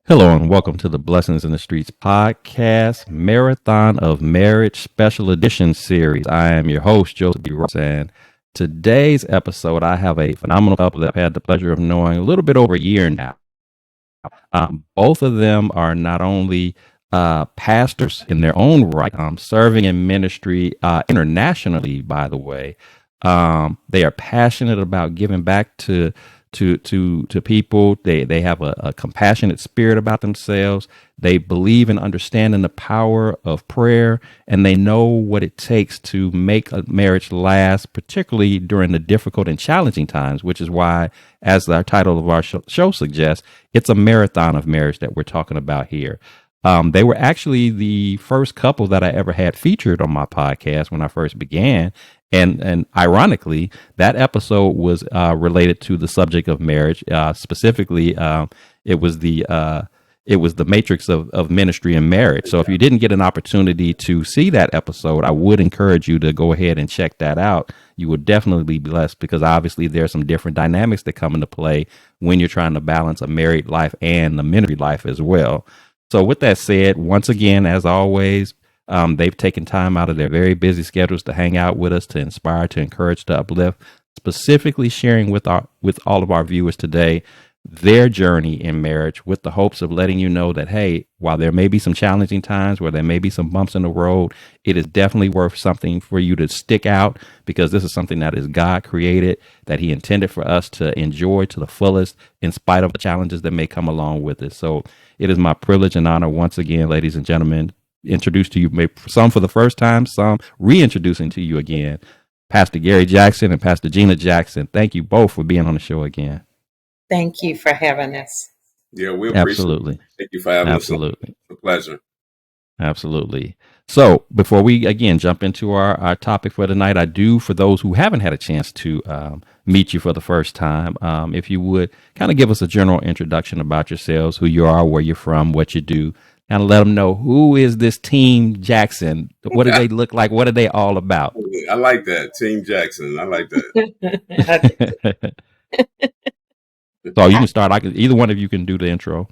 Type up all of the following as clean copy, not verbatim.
Hello and welcome to the Blessings in the Streets podcast, Marathon of Marriage Special Edition series. I am your host, Joseph B. Ross, and today's episode, I have a phenomenal couple that I've had the pleasure of knowing a little bit over a year now. Both of them are not only pastors in their own right, serving in ministry internationally, by the way. They are passionate about giving back to people. They have a compassionate spirit about themselves. They believe in understanding the power of prayer, and they know what it takes to make a marriage last, particularly during the difficult and challenging times, which is why, as our title of our show suggests, it's a marathon of marriage that we're talking about here. They were actually the first couple that I ever had featured on my podcast when I first began. And ironically, that episode was related to the subject of marriage. Specifically, it was the matrix of ministry and marriage. So if you didn't get an opportunity to see that episode, I would encourage you to go ahead and check that out. You will definitely be blessed because obviously there are some different dynamics that come into play when you're trying to balance a married life and the ministry life as well. So with that said, once again, as always, they've taken time out of their very busy schedules to hang out with us, to inspire, to encourage, to uplift, specifically sharing with all of our viewers today their journey in marriage with the hopes of letting you know that, hey, while there may be some challenging times where there may be some bumps in the road, it is definitely worth something for you to stick out because this is something that is God created, that he intended for us to enjoy to the fullest in spite of the challenges that may come along with it. So it is my privilege and honor once again, ladies and gentlemen, introduce to you, maybe some for the first time, some reintroducing to you again, Pastor Gary Jackson and Pastor Gina Jackson. Thank you both for being on the show again. Thank you for having us. Yeah, we appreciate Absolutely. it. Thank you for having Absolutely. us. It's a pleasure. Absolutely. So before we again jump into our topic for tonight, I do, for those who haven't had a chance to meet you for the first time, if you would kind of give us a general introduction about yourselves, who you are, where you're from, what you do, and let them know who is this Team Jackson? What do they look like? What are they all about? I like that. Team Jackson. I like that. So you can start. Either one of you can do the intro.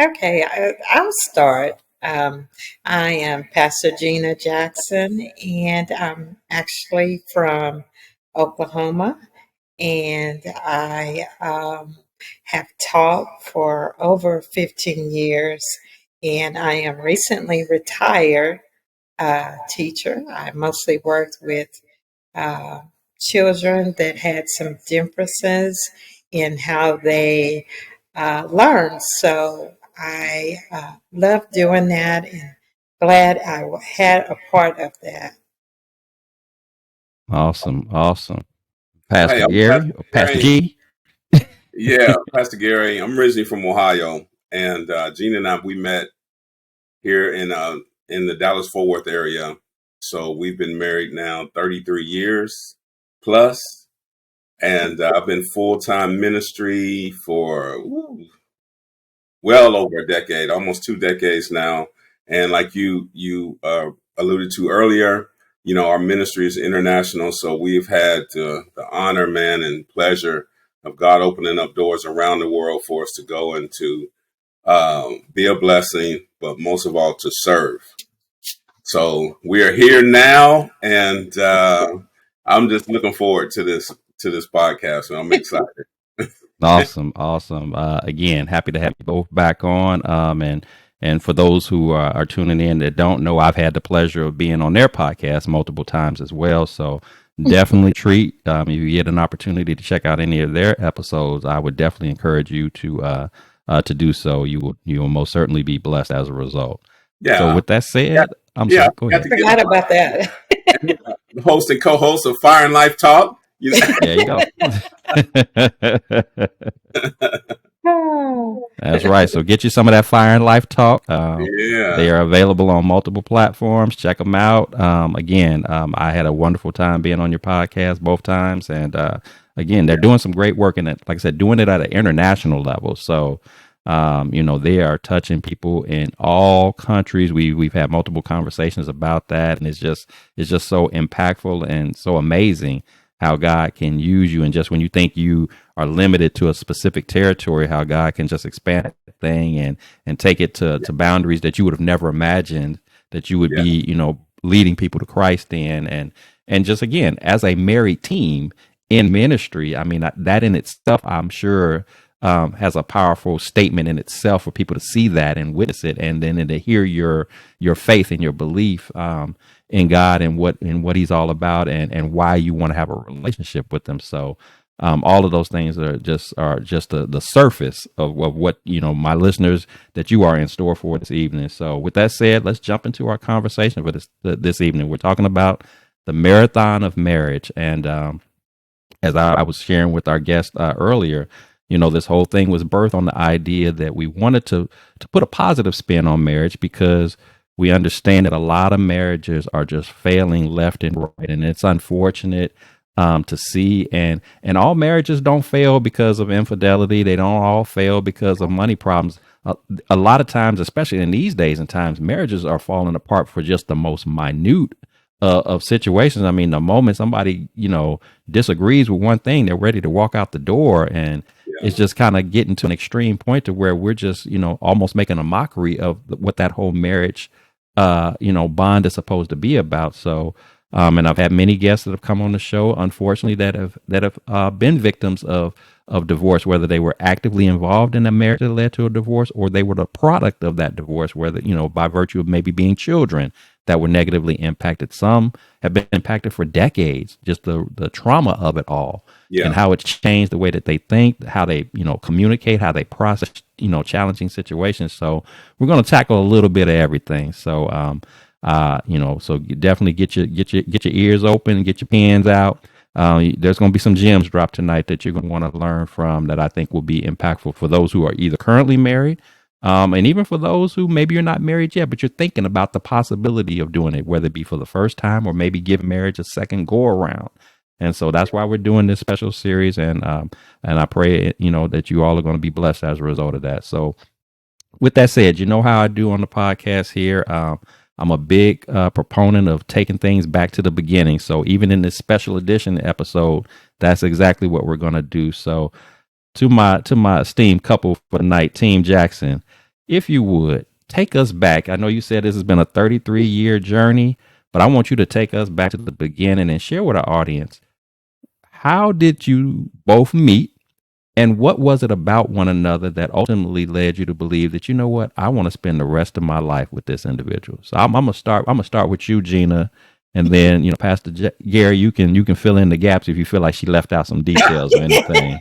Okay, I'll start. I am Pastor Gina Jackson, and I'm actually from Oklahoma, and I have taught for over 15 years, and I am recently retired teacher. I mostly worked with children that had some differences in how they learn. So I love doing that and glad I had a part of that. Awesome. Pastor Hey, I'm Gary, or Pastor G. Yeah, Pastor Gary. I'm originally from Ohio, and Gina and I, we met here in the Dallas-Fort Worth area. So we've been married now 33 years plus, and I've been full-time ministry for well over a decade, almost 2 decades now. And like you alluded to earlier, our ministry is international. So we've had the honor, man, and pleasure of God opening up doors around the world for us to go and to be a blessing, but most of all to serve. So we are here now, and I'm just looking forward to this podcast, and I'm excited. Awesome. Again, happy to have you both back on. And for those who are tuning in that don't know, I've had the pleasure of being on their podcast multiple times as well. So definitely treat. If you get an opportunity to check out any of their episodes, I would definitely encourage you to do so. You will most certainly be blessed as a result. Yeah. So with that said, I'm sorry. Go ahead. I forgot about that. Host and co-host of Fire and Life Talk. There you go. That's right. So get you some of that Fire and Life Talk. They are available on multiple platforms. Check them out. Again, I had a wonderful time being on your podcast both times. And again, they're doing some great work in it. Like I said, doing it at an international level. So, they are touching people in all countries. We've had multiple conversations about that. And it's just so impactful and so amazing how God can use you. And just when you think you are limited to a specific territory, how God can just expand it thing and take it to boundaries that you would have never imagined that you would Yeah. be, leading people to Christ in. And just again, as a married team in ministry, I mean, that in itself, I'm sure, has a powerful statement in itself for people to see that and witness it, and then to hear your faith and your belief in God and what He's all about, and why you want to have a relationship with Him. So all of those things are just the surface of what my listeners that you are in store for this evening. So with that said, let's jump into our conversation for this evening. We're talking about the marathon of marriage, and as I was sharing with our guest earlier, this whole thing was birthed on the idea that we wanted to put a positive spin on marriage, because we understand that a lot of marriages are just failing left and right, and it's unfortunate to see. And all marriages don't fail because of infidelity. They don't all fail because of money problems. A lot of times, especially in these days and times, marriages are falling apart for just the most minute of situations. I mean, the moment somebody, disagrees with one thing, they're ready to walk out the door. And Yeah. it's just kind of getting to an extreme point to where we're just, almost making a mockery of what that whole marriage, bond is supposed to be about. So, and I've had many guests that have come on the show, unfortunately, that have been victims of divorce, whether they were actively involved in a marriage that led to a divorce, or they were the product of that divorce, whether, by virtue of maybe being children that were negatively impacted. Some have been impacted for decades, just the trauma of it all, and Yeah. how it's changed the way that they think, how they, communicate, how they process, challenging situations. So we're going to tackle a little bit of everything. So, so definitely get your ears open, get your pens out. There's going to be some gems dropped tonight that you're going to want to learn from, that I think will be impactful for those who are either currently married, and even for those who maybe you're not married yet, but you're thinking about the possibility of doing it, whether it be for the first time or maybe give marriage a second go around. And so that's why we're doing this special series. And I pray, that you all are going to be blessed as a result of that. So with that said, you know how I do on the podcast here. I'm a big proponent of taking things back to the beginning. So even in this special edition episode, that's exactly what we're going to do. So to my esteemed couple for the night, Team Jackson, if you would take us back. I know you said this has been a 33-year journey, but I want you to take us back to the beginning and share with our audience, how did you both meet? And what was it about one another that ultimately led you to believe that, I want to spend the rest of my life with this individual? So I'm gonna start. I'm gonna start with you, Gina, and then Pastor Gary, you can fill in the gaps if you feel like she left out some details or anything.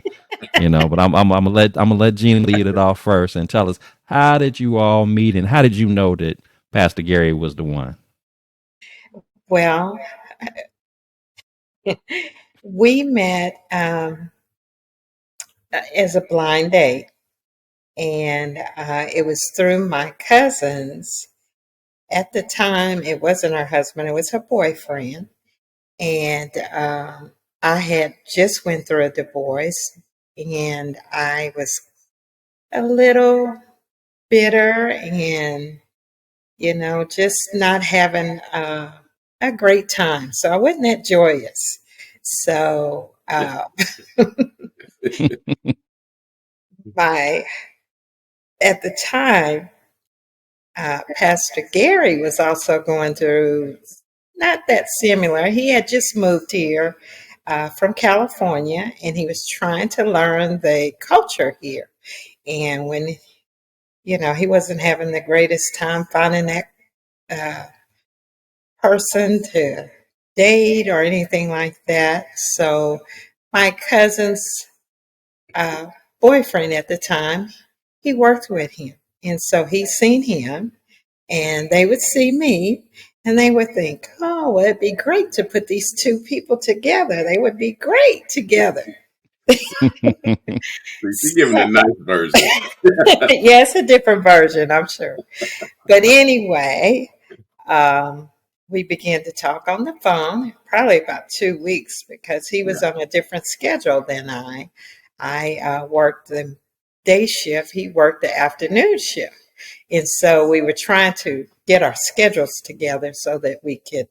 But I'm gonna let Gina lead it off first and tell us, how did you all meet, and how did you know that Pastor Gary was the one? Well, we met as a blind date, and it was through my cousins. At the time, it wasn't her husband; it was her boyfriend, and I had just went through a divorce, and I was a little bitter, and just not having a great time. So I wasn't that joyous. So my at the time, Pastor Gary was also going through not that similar. He had just moved here from California, and he was trying to learn the culture here. And when he wasn't having the greatest time finding that uh, person to date or anything like that. So my cousin's uh, boyfriend at the time, he worked with him. And so he seen him, and they would see me, and they would think, oh, well, it'd be great to put these two people together. They would be great together. She's giving a nice version. Yeah, it's a different version, I'm sure. But anyway, um, we began to talk on the phone, probably about 2 weeks, because he was Yeah. on a different schedule than I. I worked the day shift, he worked the afternoon shift. And so we were trying to get our schedules together so that we could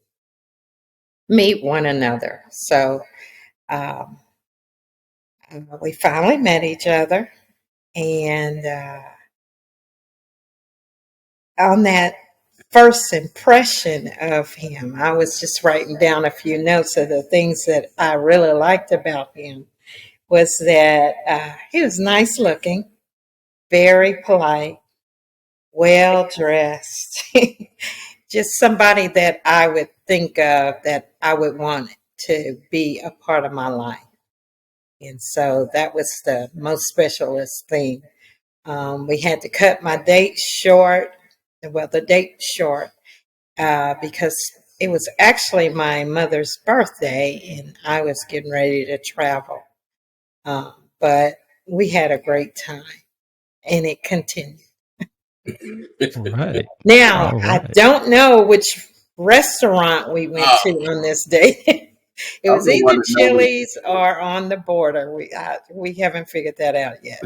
meet one another. So um, we finally met each other, and on that first impression of him, I was just writing down a few notes of the things that I really liked about him. Was that he was nice looking, very polite, well dressed, just somebody that I would think of that I would want to be a part of my life. And so that was the most specialist thing. We had to cut my date short, well, the date short, because it was actually my mother's birthday and I was getting ready to travel. But we had a great time and it continued. Right. Now, All I right. don't know which restaurant we went to on this date. It I'm was the one either that knows. Chili's or on the border. We haven't figured that out yet.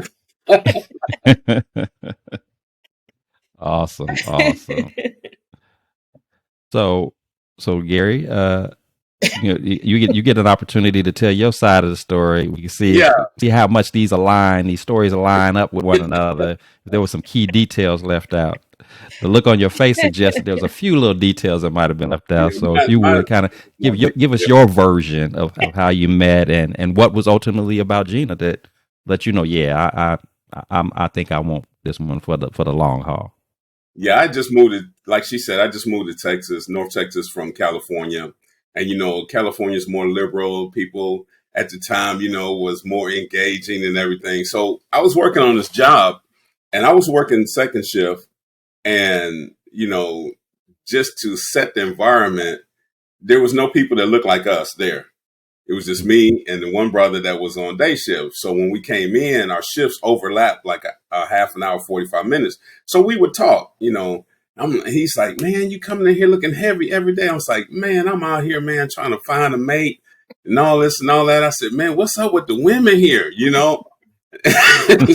Awesome. Awesome. So, so Gary, you get an opportunity to tell your side of the story. We can Yeah, see how much these stories align up with one another. If there were some key details left out. The look on your face suggested there was a few little details that might have been left out. yeah. So if you would kind of give us your version of how you met and what was ultimately about Gina that let you know, yeah, I think I want this one for the long haul. Yeah, I just moved to, like she said, I just moved to Texas, North Texas from California. And, California's more liberal. People at the time, was more engaging and everything. So I was working on this job and I was working second shift and, just to set the environment, there was no people that looked like us there. It was just me and the one brother that was on day shift. So when we came in, our shifts overlapped like a half an hour, 45 minutes. So we would talk, he's like, man, you coming in here looking heavy every day. I was like, man, I'm out here, man, trying to find a mate and all this and all that. I said, man, what's up with the women here? So having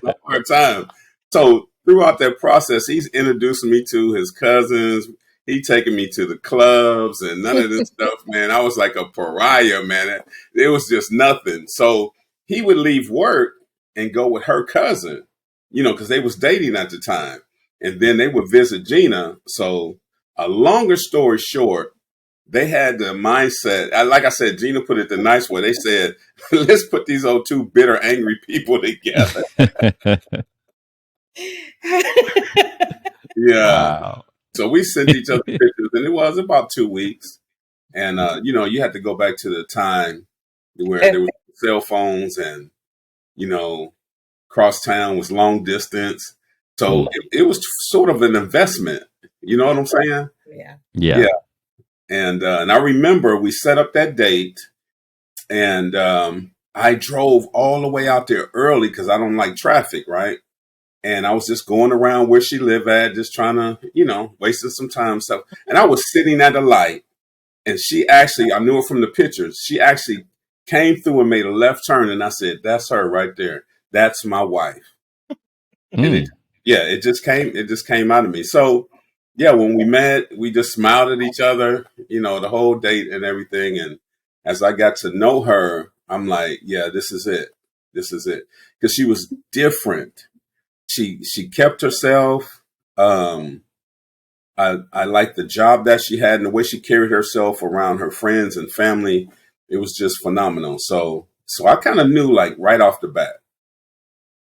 a hard time. So throughout that process, he's introducing me to his cousins. He taking me to the clubs and none of this stuff, man. I was like a pariah, man. It was just nothing. So he would leave work and go with her cousin, because they was dating at the time. And then they would visit Gina. So a longer story short, they had the mindset. Like I said, Gina put it the nice way. They said, let's put these old two bitter, angry people together. Yeah. Wow. So we sent each other pictures, and it was about 2 weeks. And, you had to go back to the time where there was cell phones and, cross town was long distance. So it was sort of an investment. You know what I'm saying? Yeah. Yeah. And I remember we set up that date and I drove all the way out there early because I don't like traffic, right? And I was just going around where she lived at, just trying to, wasting some time and stuff. And I was sitting at a light and I knew her from the pictures. She actually came through and made a left turn. And I said, that's her right there. That's my wife. And it just came out of me. So yeah, when we met, we just smiled at each other, the whole date and everything. And as I got to know her, I'm like, yeah, this is it. This is it. Because she was different. She kept herself. I liked the job that she had and the way she carried herself around her friends and family. It was just phenomenal. So I kind of knew like right off the bat.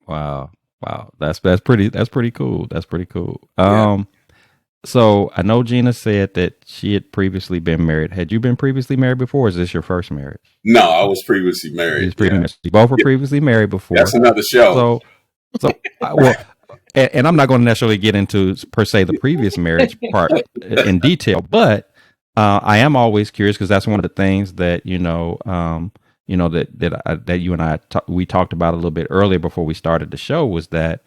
Wow. That's pretty cool. That's pretty cool. Yeah. So I know Gina said that she had previously been married. Had you been previously married before? Or is this your first marriage? No, I was previously married. You both were previously married before. That's another show. Well, and I'm not going to necessarily get into per se the previous marriage part in detail, but I am always curious because that's one of the things that that you and I we talked about a little bit earlier before we started the show was that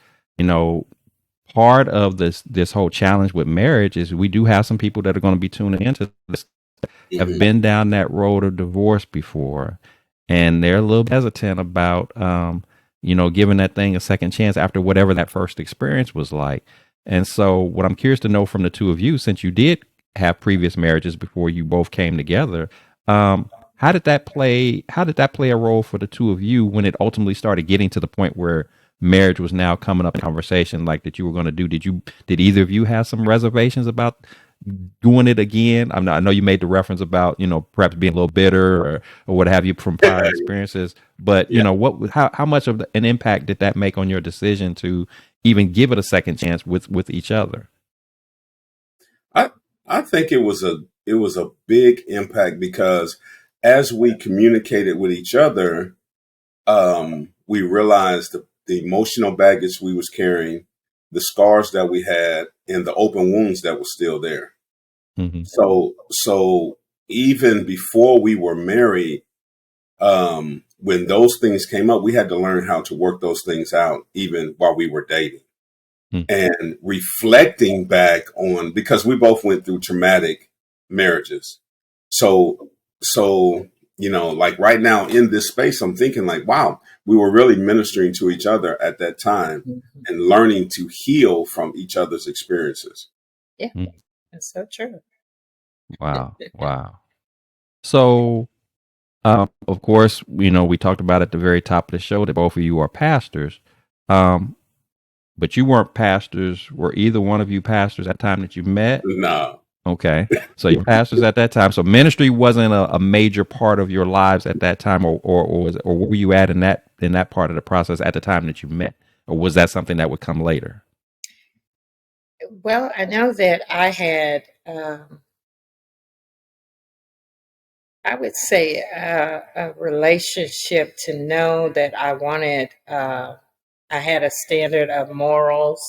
part of this whole challenge with marriage is we do have some people that are going to be tuning into this have been down that road of divorce before, and they're a little hesitant about giving that thing a second chance after whatever that first experience was like. And so what I'm curious to know from the two of you, since you did have previous marriages before you both came together, how did that play a role for the two of you when it ultimately started getting to the point where marriage was now coming up in conversation, like that you were going to do, did either of you have some reservations about doing it again? I know you made the reference about, perhaps being a little bitter or what have you from prior experiences, but Yeah. how much of an impact did that make on your decision to even give it a second chance with each other? I think it was a big impact because as we communicated with each other, we realized the emotional baggage we was carrying, the scars that we had, and the open wounds that were still there. Mm-hmm. So even before we were married, when those things came up, we had to learn how to work those things out, even while we were dating. And reflecting back on, because we both went through traumatic marriages. So, like right now in this space, I'm thinking like, wow, we were really ministering to each other at that time and learning to heal from each other's experiences. Yeah, that's so true. Wow. So, of course, we talked about at the very top of the show that both of you are pastors. But you weren't pastors. Were either one of you pastors at the time that you met? No. Okay. So you're pastors at that time. So ministry wasn't a major part of your lives at that time, or where were you at in that part of the process at the time that you met? Or was that something that would come later? Well, I know that I had, I would say, a relationship to know that I wanted, I had a standard of morals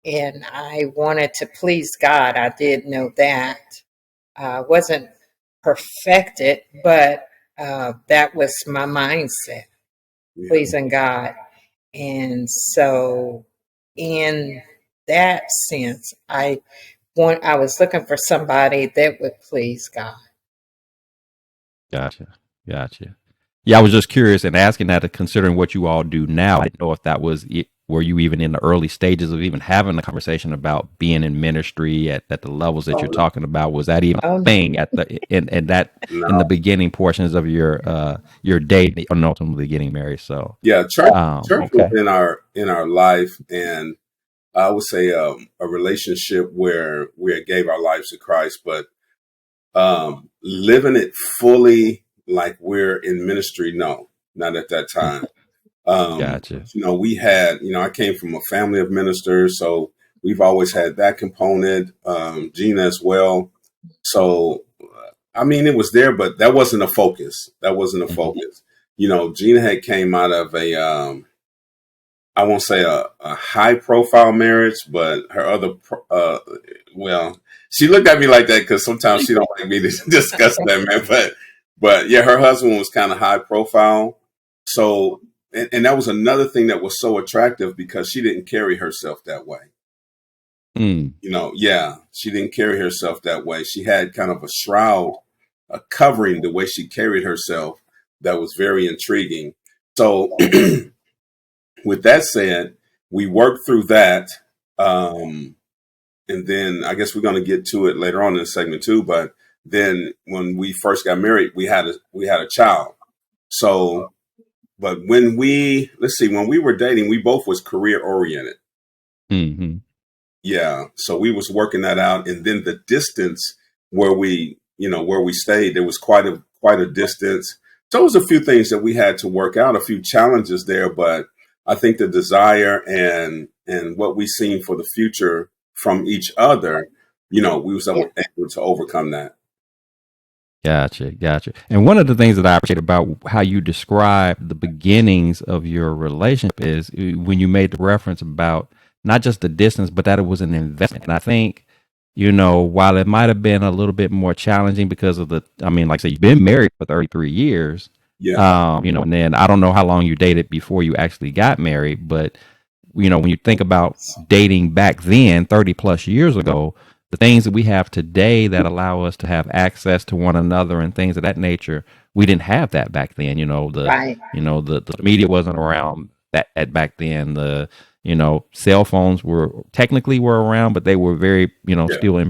and I wanted to please God. I did know that. Wasn't perfected, but that was my mindset, pleasing God. And so in that sense, I was looking for somebody that would please God. Gotcha. Yeah, I was just curious and asking that, considering what you all do now. I didn't know if that was it. Were you even in the early stages of even having a conversation about being in ministry at the levels that you're talking about? Was that even a thing at the in the beginning portions of your date and ultimately getting married? So church okay. was in our life, and I would say a relationship where we gave our lives to Christ, but living it fully like we're in ministry, no, not at that time. Gotcha. We had, I came from a family of ministers, so we've always had that component, Gina as well. So, I mean, it was there, but that wasn't a focus. Focus. Gina had came out of I won't say a high profile marriage, but her other, she looked at me like that because sometimes she don't like me to discuss that, man. But yeah, her husband was kind of high profile. So, and that was another thing that was so attractive because she didn't carry herself that way. She didn't carry herself that way. She had kind of a shroud, a covering the way she carried herself that was very intriguing. So with that said, we worked through that. And then I guess we're going to get to it later on in the segment too. But then when we first got married, we had a child. So, but when we were dating, we both was career oriented. Mm-hmm. Yeah. So we was working that out. And then the distance where we stayed, there was quite a distance. So it was a few things that we had to work out, a few challenges there, but I think the desire and what we seen for the future from each other, we was able to overcome that. Gotcha. And one of the things that I appreciate about how you describe the beginnings of your relationship is when you made the reference about not just the distance, but that it was an investment. And I think, while it might have been a little bit more challenging because of like I say, you've been married for 33 years. Yeah. And then I don't know how long you dated before you actually got married, but when you think about dating back then, 30 plus years ago, the things that we have today that allow us to have access to one another and things of that nature, we didn't have that back then. The media wasn't around back then. The cell phones were around, but they were very still in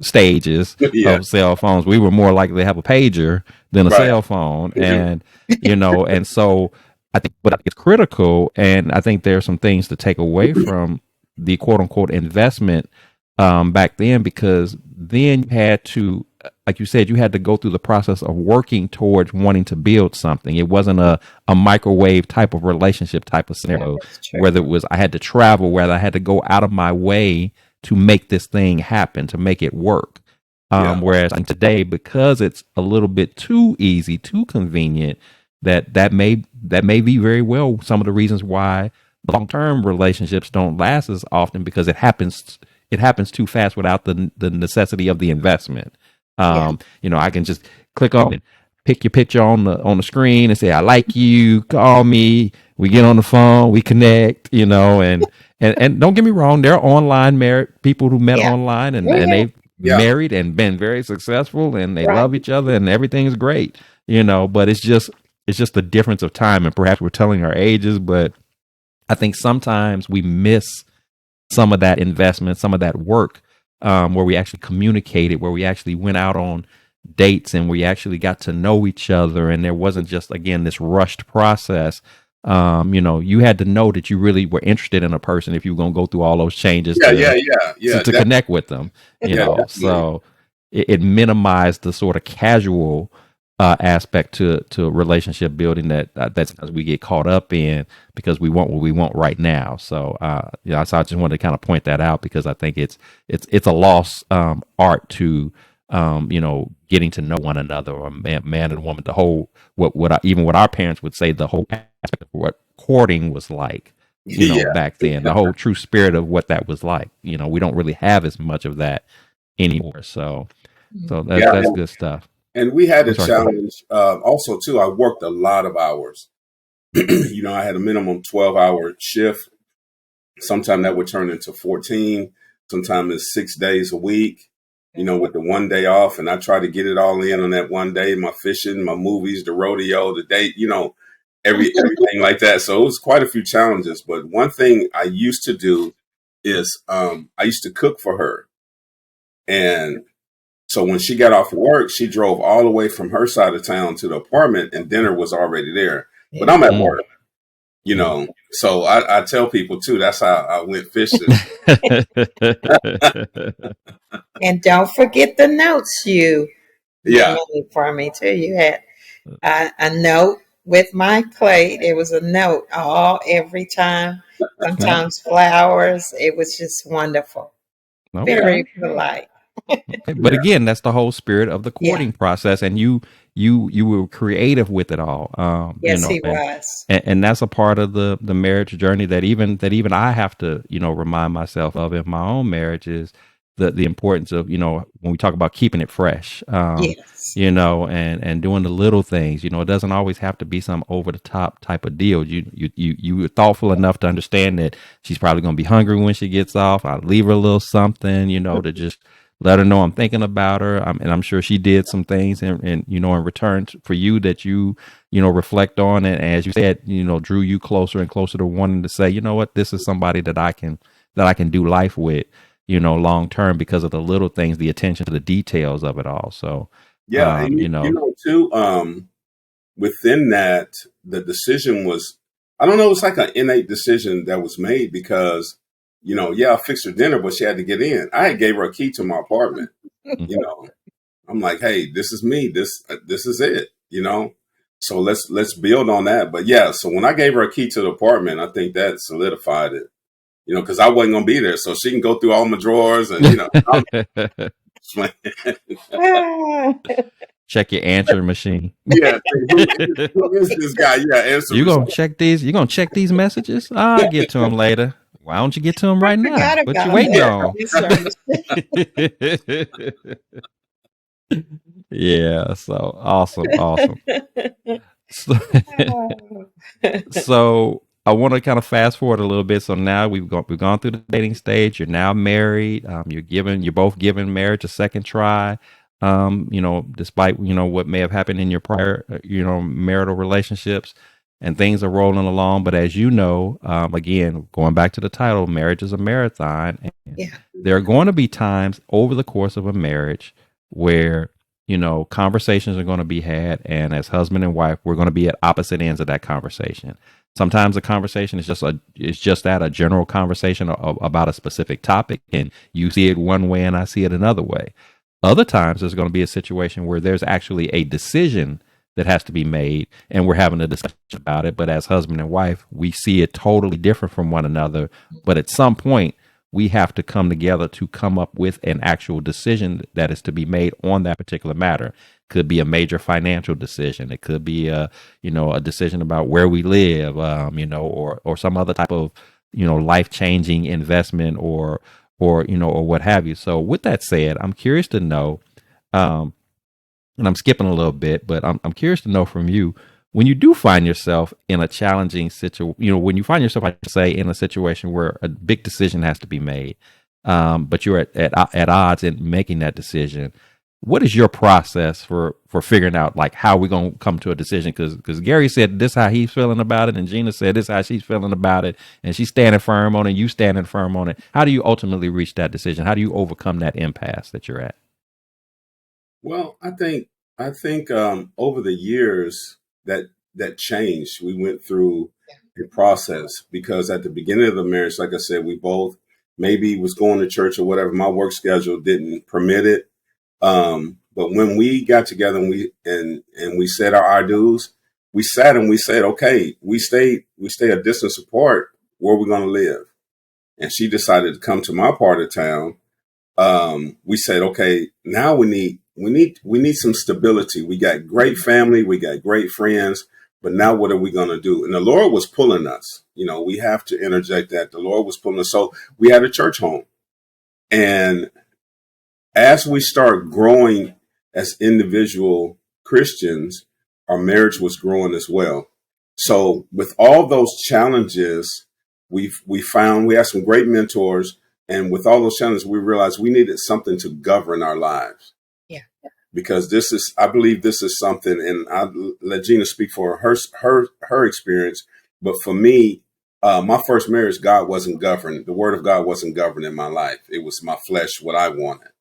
stages of cell phones. We were more likely to have a pager than a cell phone, and and so I think what is critical, and I think there are some things to take away from the quote unquote investment back then, because then you had to, like you said, you had to go through the process of working towards wanting to build something. It wasn't a microwave type of relationship type of Yeah, scenario, that's true. whether it was I had to travel, whether I had to go out of my way to make this thing happen, to make it work. Yeah. Whereas today, because it's a little bit too easy, too convenient, that may be very well some of the reasons why long term relationships don't last as often, because it happens too fast without the necessity of the investment. Yeah. I can just click on it, pick your picture on the screen and say, I like you, call me, we get on the phone, we connect, and don't get me wrong, there are online married people who met Yeah. online, and, Oh, and yeah. they've Yeah. married and been very successful, and they Right. love each other and everything's great, but it's just the difference of time, and perhaps we're telling our ages, but I think sometimes we miss some of that investment, some of that work, where we actually communicated, where we actually went out on dates and we actually got to know each other. And there wasn't just, again, this rushed process. You had to know that you really were interested in a person if you were going to go through all those changes Yeah. Yeah. to, Yeah. to, Yeah. to connect with them, Yeah. Definitely. so it minimized the sort of casual aspect to relationship building that's as we get caught up in, because we want what we want right now. So so I just wanted to kind of point that out, because I think it's a lost art to getting to know one another, or man and woman, the whole even what our parents would say, the whole aspect of what courting was like, Yeah. back then, the whole true spirit of what that was like. We don't really have as much of that anymore. So that's Yeah. that's good stuff. And we had I'm a sorry, go ahead. challenge also too. I worked a lot of hours. I had a minimum 12-hour shift. Sometimes that would turn into 14. Sometimes it's 6 days a week, with the one day off. And I try to get it all in on that one day, my fishing, my movies, the rodeo, the date, everything like that. So it was quite a few challenges. But one thing I used to do is I used to cook for her. And so when she got off work, she drove all the way from her side of town to the apartment, and dinner was already there. But I'm Yeah. at Mm. work, Mm. So I tell people too, that's how I went fishing. And don't forget the notes you Yeah. made for me too. You had a note with my plate. It was a note all every time. Yeah. Sometimes flowers. It was just wonderful. Okay. Very polite. Okay. But Yeah. again, that's the whole spirit of the Yeah. courting process, and you were creative with it all. Yes, he was. And that's a part of the marriage journey that even I have to remind myself of in my own marriage, is the importance of when we talk about keeping it fresh, Yes. and doing the little things. It doesn't always have to be some over the top type of deal. You were thoughtful enough to understand that she's probably going to be hungry when she gets off. I'll leave her a little something, to just let her know I'm thinking about her. And I'm sure she did some things in return for you, that reflect on it. And as you said, drew you closer and closer to wanting to say, you know what, this is somebody that I can do life with, long term, because of the little things, the attention to the details of it all. So, Yeah. And too, within that, the decision was, I don't know, it's like an innate decision that was made because, I fixed her dinner, but she had to get in. I had gave her a key to my apartment. mm, You know, I'm like, hey, this is me. This is it. So let's build on that. But yeah, so when I gave her a key to the apartment, I think that solidified it. Because I wasn't gonna be there, so she can go through all my drawers and I'm Ah, check your answering machine. yeah. Who is this guy? Yeah, answer You machine. gonna check these? You gonna check these messages? I'll get to them later. Why don't you get to them I right now? forgot What you about waiting Yeah, that. on? Yes, sir. Yeah. So awesome, awesome. So, Oh, so I want to kind of fast forward a little bit. So now we've gone through the dating stage. You're now married. You're both giving marriage a second try. Despite what may have happened in your prior marital relationships, and things are rolling along. But as you know, again, going back to the title, marriage is a marathon, and yeah. there are going to be times over the course of a marriage where conversations are going to be had, and as husband and wife, we're going to be at opposite ends of that conversation. Sometimes the conversation is just that, a general conversation about a specific topic, and you see it one way and I see it another way. Other times there's going to be a situation where there's actually a decision that has to be made, and we're having a discussion about it. But as husband and wife, we see it totally different from one another. But at some point, we have to come together to come up with an actual decision that is to be made on that particular matter. Could be a major financial decision. It could be a decision about where we live, or some other type of, life changing investment or what have you. So with that said, I'm curious to know, and I'm skipping a little bit, but I'm curious to know from you, when you do find yourself in a challenging situation, when you find yourself, I say, in a situation where a big decision has to be made, but you're at odds in making that decision, what is your process for figuring out like how we're going to come to a decision? Because Gary said this how he's feeling about it, and Gina said this how she's feeling about it, and she's standing firm on it, you standing firm on it. How do you ultimately reach that decision? How do you overcome that impasse that you're at? Well, I think over the years that changed. We went through a process because at the beginning of the marriage, like I said, we both maybe was going to church or whatever. My work schedule didn't permit it. But when we got together and we said our I do's, we sat and we said, okay, we stay a distance apart. Where we're going to live, and she decided to come to my part of town. We said, okay, now we need some stability. We got great family, we got great friends, but now what are we going to do? And the Lord was pulling us. We have to interject that the Lord was pulling us. So we had a church home, and as we start growing as individual Christians, our marriage was growing as well. So with all those challenges, we found we had some great mentors. And with all those challenges, we realized we needed something to govern our lives. Yeah. Because I believe this is something, and I'll let Gina speak for her experience. But for me, my first marriage, God wasn't governed. The word of God wasn't governed in my life. It was my flesh, what I wanted.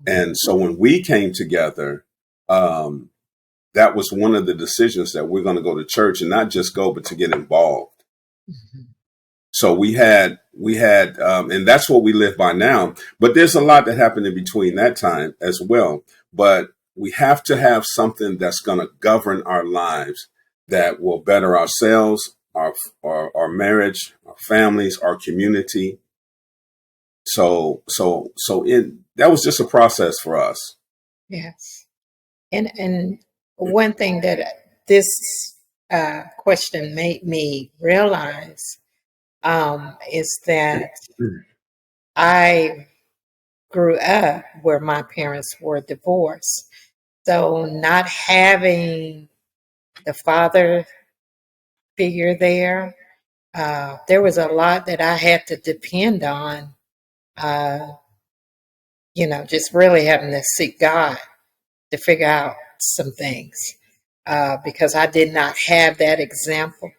And so when we came together, that was one of the decisions that we're going to go to church, and not just go, but to get involved. Mm-hmm. So we had, and that's what we live by now. But there's a lot that happened in between that time as well. But we have to have something that's going to govern our lives, that will better ourselves, our marriage, our families, our community. So that was just a process for us. Yes. And one thing that this question made me realize is that I grew up where my parents were divorced. So not having the father figure there was a lot that I had to depend on, just really having to seek God to figure out some things because I did not have that example.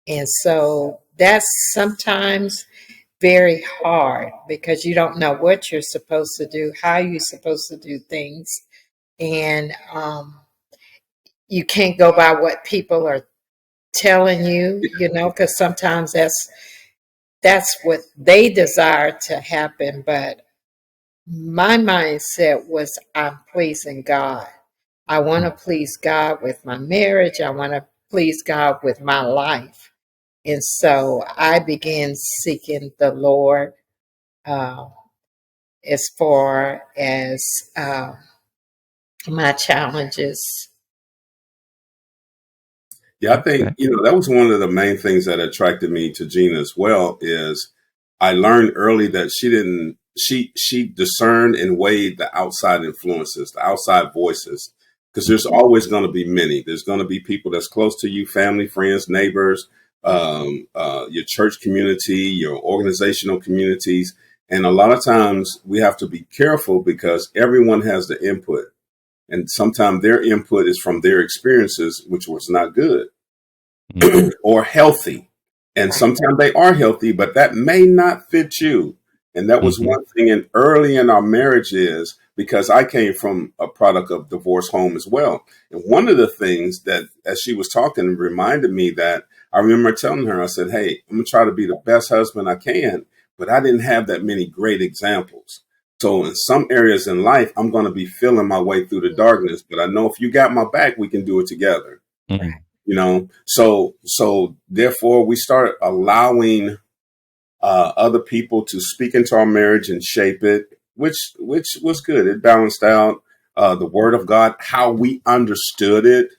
And so that's sometimes very hard because you don't know what you're supposed to do, how you're supposed to do things. And you can't go by what people are telling you, because sometimes that's what they desire to happen. But my mindset was I'm pleasing God. I want to please God with my marriage. I want to please God with my life. And so I began seeking the Lord as far as my challenges. Yeah, I think, that was one of the main things that attracted me to Gina as well, is I learned early that she discerned and weighed the outside influences, the outside voices, because there's always going to be many. There's going to be people that's close to you, family, friends, neighbors, your church community, your organizational communities. And a lot of times we have to be careful because everyone has the input. And sometimes their input is from their experiences, which was not good or healthy. And sometimes they are healthy, but that may not fit you. And that was one thing early in our marriage is because I came from a product of divorce home as well. And one of the things that, as she was talking, reminded me that I remember telling her, I said, hey, I'm going to try to be the best husband I can, but I didn't have that many great examples. So in some areas in life, I'm going to be feeling my way through the darkness, but I know if you got my back, we can do it together. Mm. So therefore we start allowing other people to speak into our marriage and shape it, which was good. It balanced out the word of God, how we understood it.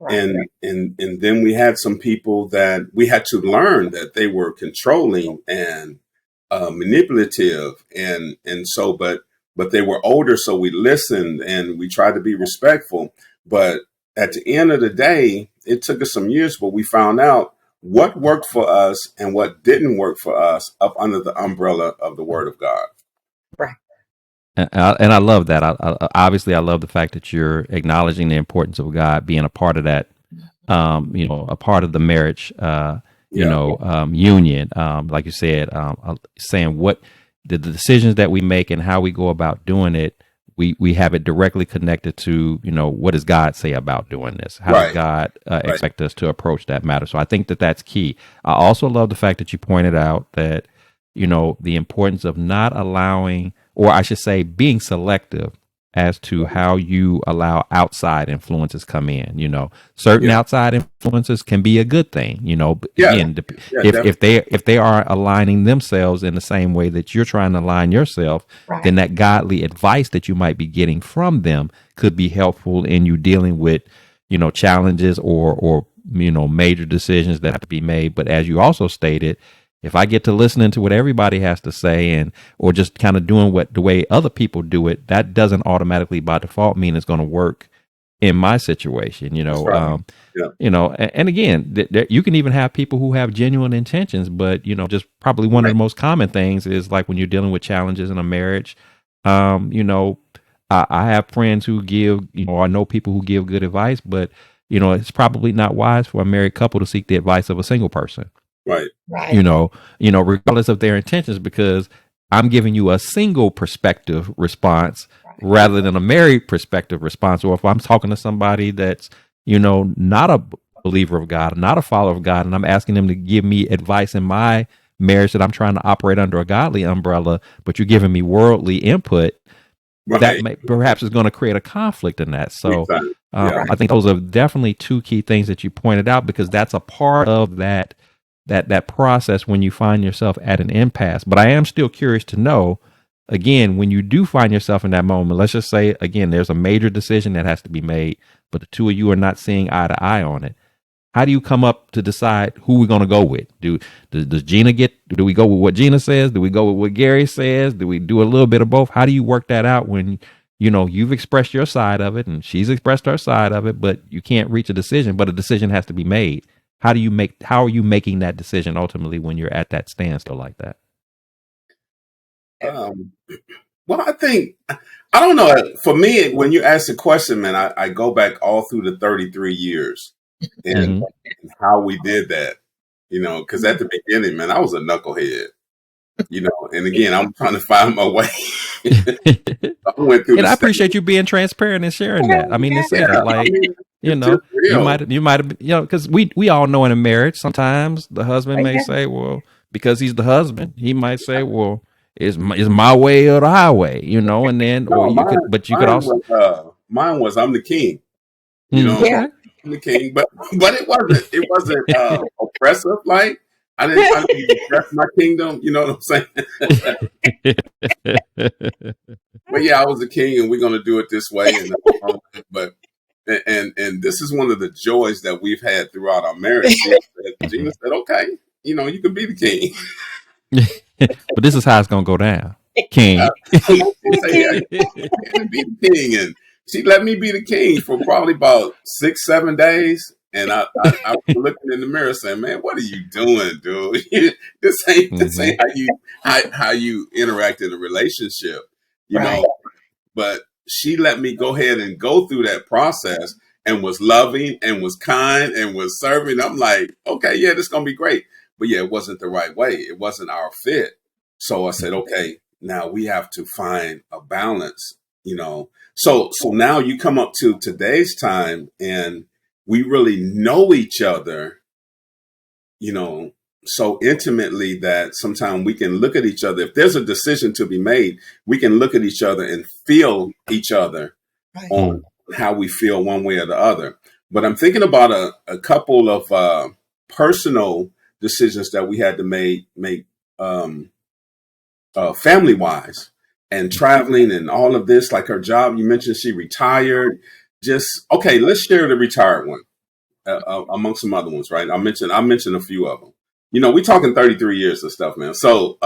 Right. And then we had some people that we had to learn that they were controlling and manipulative, and so but they were older, so we listened and we tried to be respectful. But at the end of the day, it took us some years, but we found out what worked for us and what didn't work for us up under the umbrella of the Word of God. Right. And I love that. Obviously, I love the fact that you're acknowledging the importance of God being a part of that, a part of the marriage, union. Like you said, saying what the decisions that we make and how we go about doing it, we have it directly connected to, what does God say about doing this? How does God expect us to approach that matter? So I think that that's key. I also love the fact that you pointed out that, the importance of not allowing, or I should say, being selective as to how you allow outside influences come in. Certain outside influences can be a good thing. Again, if they are aligning themselves in the same way that you're trying to align yourself, then that godly advice that you might be getting from them could be helpful in you dealing with, challenges or major decisions that have to be made. But as you also stated, if I get to listening to what everybody has to say or just kind of doing the way other people do it, that doesn't automatically by default mean it's going to work in my situation, and again, you can even have people who have genuine intentions, but, just probably one of the most common things is like when you're dealing with challenges in a marriage, I have friends who give, I know people who give good advice, but, it's probably not wise for a married couple to seek the advice of a single person. Right. Regardless of their intentions, because I'm giving you a single perspective response rather than a married perspective response. Or if I'm talking to somebody that's, not a believer of God, not a follower of God, and I'm asking them to give me advice in my marriage that I'm trying to operate under a godly umbrella, but you're giving me worldly input, that perhaps is going to create a conflict in that. So I think those are definitely two key things that you pointed out, because that's a part of that process when you find yourself at an impasse. But I am still curious to know, again, when you do find yourself in that moment, let's just say, again, there's a major decision that has to be made, but the two of you are not seeing eye to eye on it. How do you come up to decide who we're going to go with? Does Gina do we go with what Gina says? Do we go with what Gary says? Do we do a little bit of both? How do you work that out when, you've expressed your side of it and she's expressed her side of it, but you can't reach a decision, but a decision has to be made? How are you making that decision ultimately when you're at that standstill like that? Well, I don't know. For me, when you ask the question, man, I go back all through the 33 years and how we did that, because at the beginning, man, I was a knucklehead, and again, I'm trying to find my way. I went through and I appreciate you being transparent and sharing that. I mean, to say that, like, you might have, because we all know in a marriage, sometimes the husband may say, well, because he's the husband, he might say, well, is my way or the highway, and then, you could also, mine was, I'm the king, okay. I'm the king, but it wasn't oppressive. Like I didn't oppress my kingdom. You know what I'm saying? But yeah, I was the king, and we're gonna do it this way. But this is one of the joys that we've had throughout our marriage. Gina said, "Okay, you can be the king." But this is how it's gonna go down, king. She said, "Yeah, you can be the king," and she let me be the king for probably about 6-7 days. And I was looking in the mirror saying, "Man, what are you doing, dude? this ain't how you interact in a relationship, know." But she let me go ahead and go through that process and was loving and was kind and was serving. I'm like, okay, yeah, this is gonna be great. But yeah, it wasn't the right way. It wasn't our fit. So I said, okay, now we have to find a balance you know. So now you come up to today's time and we really know each other, you know, so intimately that sometimes we can look at each other. If there's a decision to be made, we can look at each other and feel each other Right. on how we feel one way or the other. But I'm thinking about a couple of personal decisions that we had to make um, family wise and traveling and all of this, like her job. You mentioned she retired. Just okay, let's share the retired one among some other ones, right? I mentioned a few of them. You know, we talking 33 years of stuff, man. So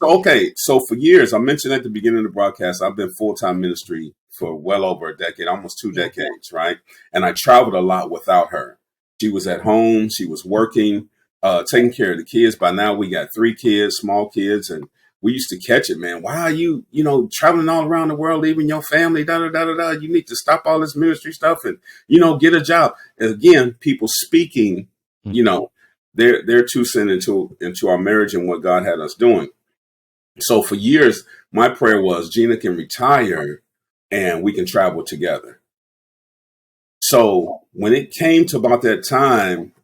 okay, so for years, I mentioned at the beginning of the broadcast, I've been full-time ministry for well over a decade, almost two Yeah. decades, right? And I traveled a lot without her. She was at home, she was working, taking care of the kids. By now, we got 3 kids, small kids, and we used to catch it, man. Why are you, traveling all around the world, leaving your family, da da da da da? You need to stop all this ministry stuff and, get a job. And again, people speaking, you know, their 2 cents into our marriage and what God had us doing. So for years, my prayer was Gina can retire and we can travel together. So when it came to about that time,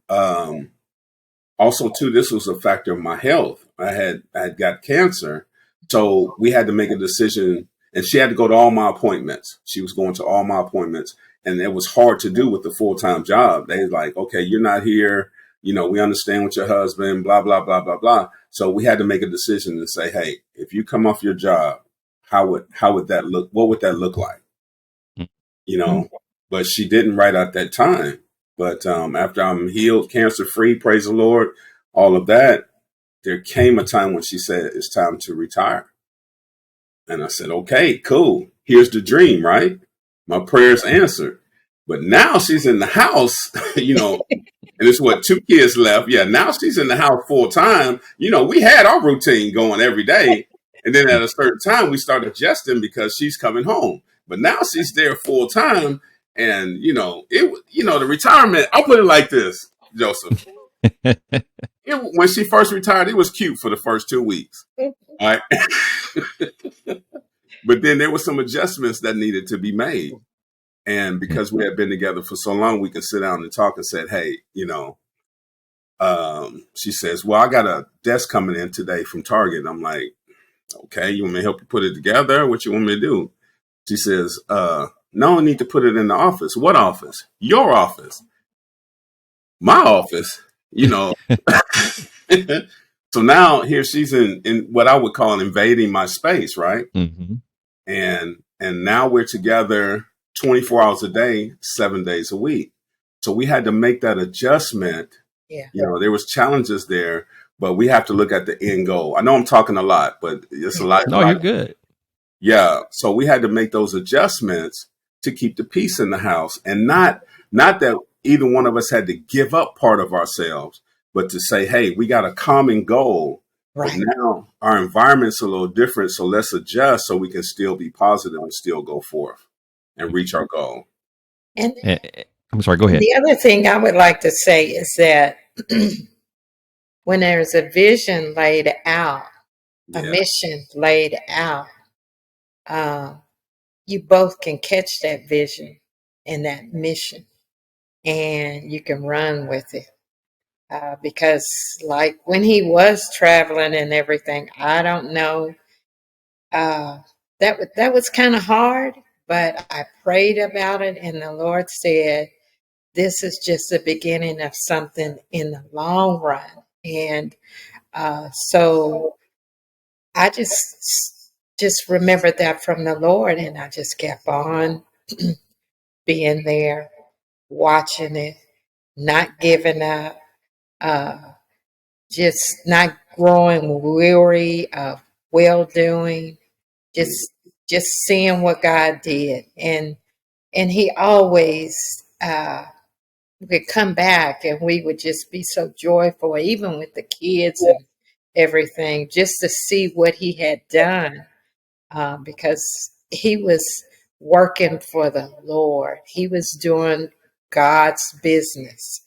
also too, this was a factor of my health. I had got cancer, so we had to make a decision, and she had to go to all my appointments. She was going to all my appointments, and it was hard to do with the full-time job. They was like, okay, you're not here. We understand with your husband, blah blah blah blah blah. So we had to make a decision and say, hey, if you come off your job, how would that look? What would that look like? But she didn't right at that time. But after I'm healed, cancer free, praise the Lord, all of that, there came a time when she said it's time to retire. And I said, okay, cool. Here's the dream, right? My prayers answered. But now she's in the house, and it's 2 kids left. Yeah, now she's in the house full time. We had our routine going every day. And then at a certain time, we started adjusting because she's coming home. But now she's there full time. And, the retirement, I'll put it like this, Joseph. When she first retired, it was cute for the first 2 weeks. All right. But then there were some adjustments that needed to be made. And because we had been together for so long, we could sit down and talk and said, hey, she says, well, I got a desk coming in today from Target. And I'm like, okay, you want me to help you put it together? What you want me to do? She says, no, I need to put it in the office. What office? Your office. My office, So now here she's in what I would call invading my space, right? Mm-hmm. And now we're together 24 hours a day, 7 days a week. So we had to make that adjustment. Yeah. There was challenges there, but we have to look at the end goal. I know I'm talking a lot, but it's a lot. No, you're good. Yeah. So we had to make those adjustments to keep the peace in the house, and not that either one of us had to give up part of ourselves, but to say, hey, we got a common goal. Right. But now our environment's a little different, so let's adjust so we can still be positive and still go forth and reach our goal. And I'm sorry, go ahead. the other thing I would like to say is that when there's a vision laid out, a mission laid out, you both can catch that vision and that mission, and you can run with it. Because like when he was traveling and everything, I don't know, that was kind of hard, but I prayed about it, and the Lord said, this is just the beginning of something in the long run. And so I just remembered that from the Lord, and I just kept on being there, watching it, not giving up, just not growing weary of well doing, just seeing what God did, and He always would come back, and we would just be so joyful, even with the kids and everything, just to see what He had done, because He was working for the Lord. He was doing God's business.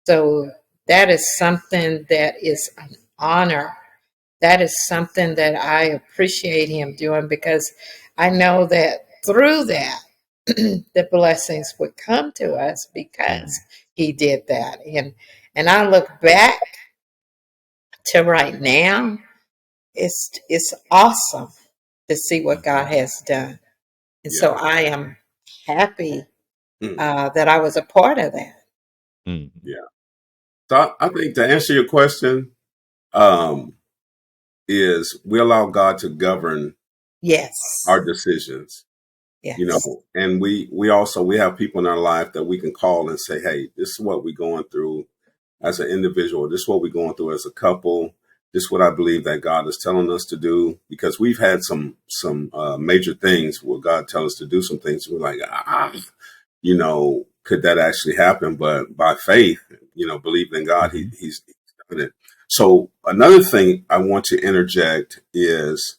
So that is something that is an honor that is something that I appreciate him doing, because I know that through that, the blessings would come to us because he did that. And I look back to right now, it's awesome to see what God has done. And so Yeah. I am happy Mm, that I was a part of that. Mm. yeah. So I think to answer your question, um, is we allow God to govern Yes. our decisions, you Yes. know, and we also we have people in our life that we can call and say, hey, this is what we're going through as an individual. This is what we're going through as a couple. This is what I believe that God is telling us to do, because we've had some major things where God tells us to do some things. We're like, you know, could that actually happen? But by faith, you know, believing in God, he's done it. So another thing I want to interject is,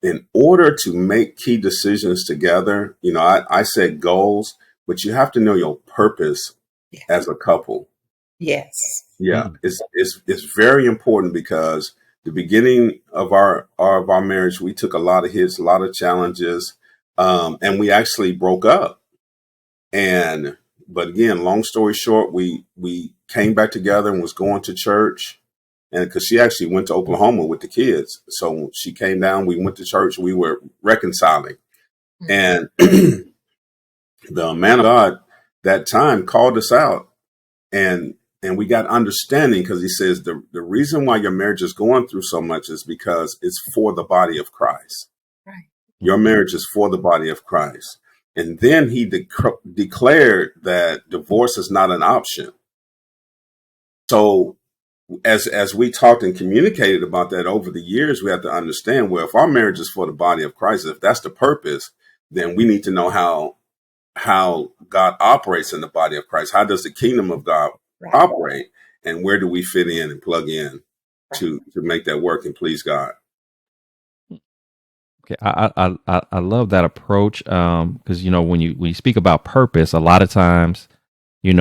in order to make key decisions together, you know, I said goals, but you have to know your purpose Yes. as a couple. Yes. Yeah, it's very important, because the beginning of our marriage, we took a lot of hits, a lot of challenges, and we actually broke up. And but again, long story short, we came back together and was going to church, and because she actually went to Oklahoma with the kids, so she came down. We went to church. We were reconciling, and the man of God that time called us out, and we got understanding, because he says the reason why your marriage is going through so much is because it's for the body of Christ. Right. Your marriage is for the body of Christ. And then he declared that divorce is not an option. So as we talked and communicated about that over the years, we have to understand, well, if our marriage is for the body of Christ, if that's the purpose, then we need to know how God operates in the body of Christ. How does the kingdom of God Right. operate, and where do we fit in and plug in Right. to make that work and please God? Okay, I love that approach, because you know when you speak about purpose, a lot of times we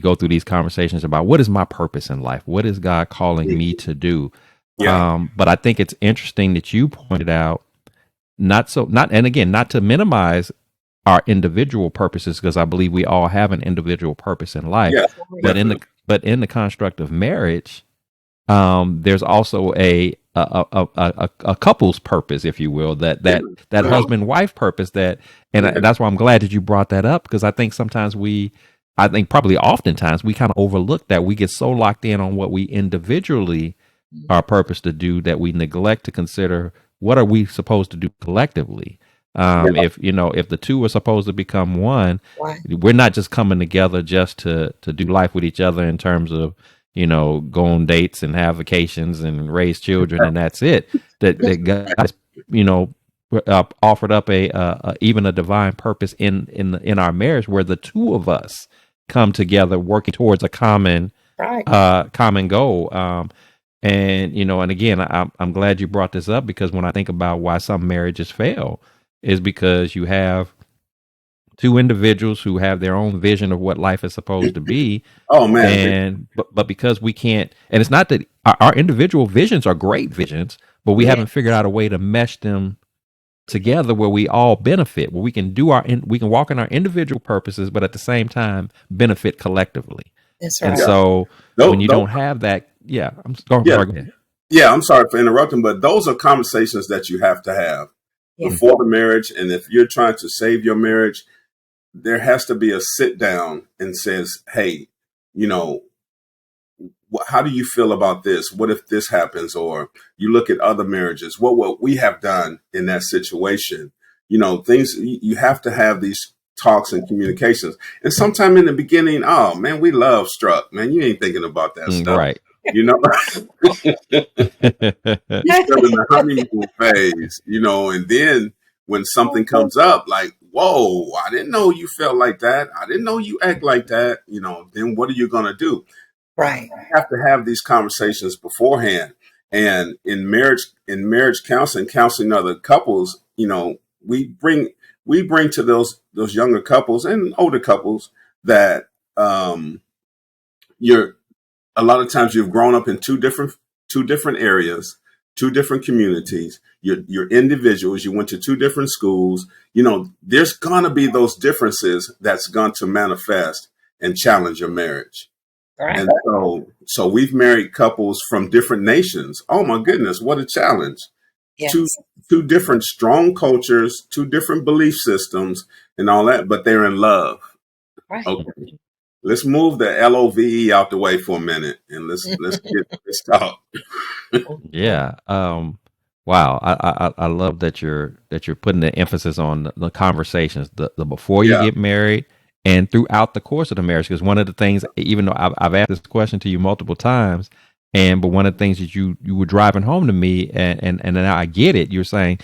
go through these conversations about what is my purpose in life, what is God calling me to do. Yeah. But I think it's interesting that you pointed out, and again, not to minimize our individual purposes, because I believe we all have an individual purpose in life, Yeah, but in the definitely. construct of marriage, there's also a couple's purpose, if you will, that Yeah. husband wife purpose, and that's why I'm glad that you brought that up, because I think probably oftentimes we kind of overlook that. We get so locked in on what we individually are purpose to do that we neglect to consider what are we supposed to do collectively. Yeah. If the two are supposed to become one, Right. we're not just coming together just to do life with each other in terms of go on dates and have vacations and raise children, and that's it. That God has, offered up even a divine purpose in our marriage, where the two of us come together working towards a common Right. common goal. And again, I'm glad you brought this up, because when I think about why some marriages fail, is because you have two individuals who have their own vision of what life is supposed to be, Oh man. but because we can't, and it's not that our individual visions are great visions, but we Yeah. haven't figured out a way to mesh them together where we all benefit, where we can we can walk in our individual purposes, but at the same time benefit collectively. That's And right. Yeah. so when Those, you those, don't have that, yeah, yeah. sorry, go ahead. Yeah. I'm sorry for interrupting, but those are conversations that you have to have Yeah. before the marriage. And if you're trying to save your marriage, there has to be a sit down and says, hey, you know, how do you feel about this? What if this happens? Or you look at other marriages, what we have done in that situation, things you have to have these talks and communications. And sometime in the beginning, oh man, we love struck, man. You ain't thinking about that stuff, Right. you know. You're still in the honeymoon phase, and then when something comes up, like, whoa, I didn't know you felt like that. I didn't know you act like that. Then what are you gonna do? Right. Have to have these conversations beforehand. And in marriage counseling other couples, we bring to those younger couples and older couples that you're a lot of times you've grown up in two different two different areas, two different communities. You're individuals. You went to two different schools. There's gonna be those differences that's going to manifest and challenge your marriage. Right. And so we've married couples from different nations. Oh my goodness, what a challenge! Yes. Two different strong cultures, two different belief systems, and all that, but they're in love. Right. Okay, let's move the LOVE out the way for a minute, and let's talk. Yeah. Wow. I love that you're putting the emphasis on the conversations, the before you get married and throughout the course of the marriage. Because one of the things, even though I've asked this question to you multiple times, but one of the things that you were driving home to me, and now I get it. You're saying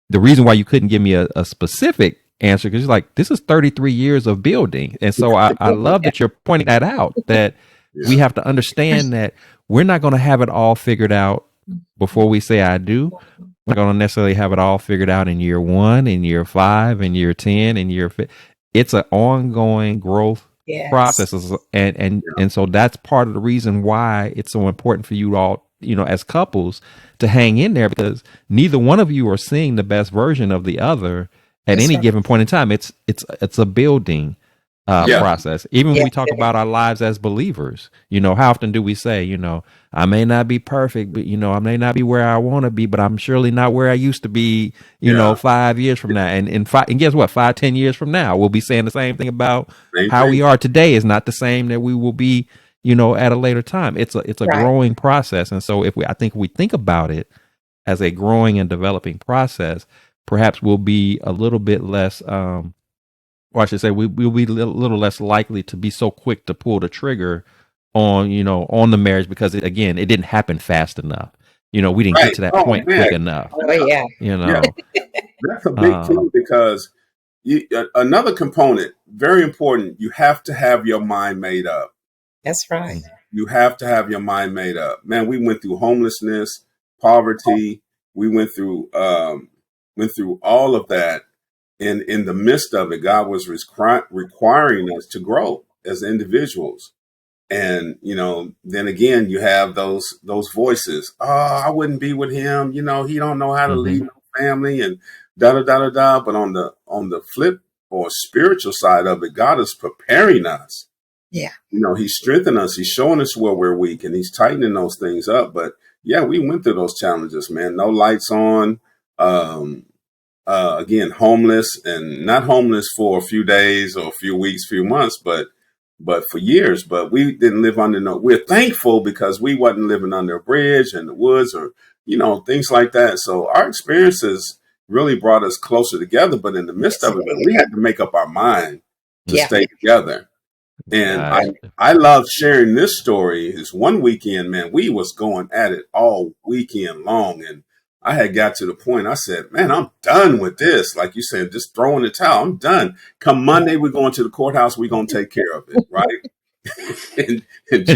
the reason why you couldn't give me a specific answer, because you're like, this is 33 years of building. And so I love that you're pointing that out, that we have to understand that we're not going to have it all figured out before we say I do. We're not going to necessarily have it all figured out in year 1, in year 5, in year 10, in year 5. It's an ongoing growth process. And so that's part of the reason why it's so important for you all, as couples, to hang in there, because neither one of you are seeing the best version of the other at any given point in time. It's a building process. Even when we talk about our lives as believers, how often do we say, I may not be perfect, but I may not be where I want to be, but I'm surely not where I used to be, 5 years from now. And guess what? 5-10 years from now, we'll be saying the same thing about how we are today is not the same that we will be, at a later time. It's a growing process. And so I think we think about it as a growing and developing process, perhaps we'll be a little bit less, or I should say, we'll be a little less likely to be so quick to pull the trigger on the marriage, because it didn't happen fast enough. We didn't get to that point quick enough. Oh yeah. That's a big key, because another component, very important, you have to have your mind made up. That's right. You have to have your mind made up. Man, we went through homelessness, poverty. We went through all of that. And in the midst of it, God was requiring us to grow as individuals. And, then again, you have those voices. Oh, I wouldn't be with him. He don't know how to lead no family, and da da da da da. But on the flip or spiritual side of it, God is preparing us. Yeah. He's strengthening us. He's showing us where we're weak, and he's tightening those things up. But yeah, we went through those challenges, man. No lights on. Again, homeless, and not homeless for a few days or a few weeks, few months, but for years. But we didn't live under we're thankful, because we wasn't living under a bridge in the woods or, things like that. So our experiences really brought us closer together. But in the midst of it, we had to make up our mind to stay together. And I love sharing this story. Is one weekend, man, we was going at it all weekend long. And I had got to the point, I said, man, I'm done with this. Like you said, just throwing the towel. I'm done. Come Monday, we're going to the courthouse. We're going to take care of it. Right. and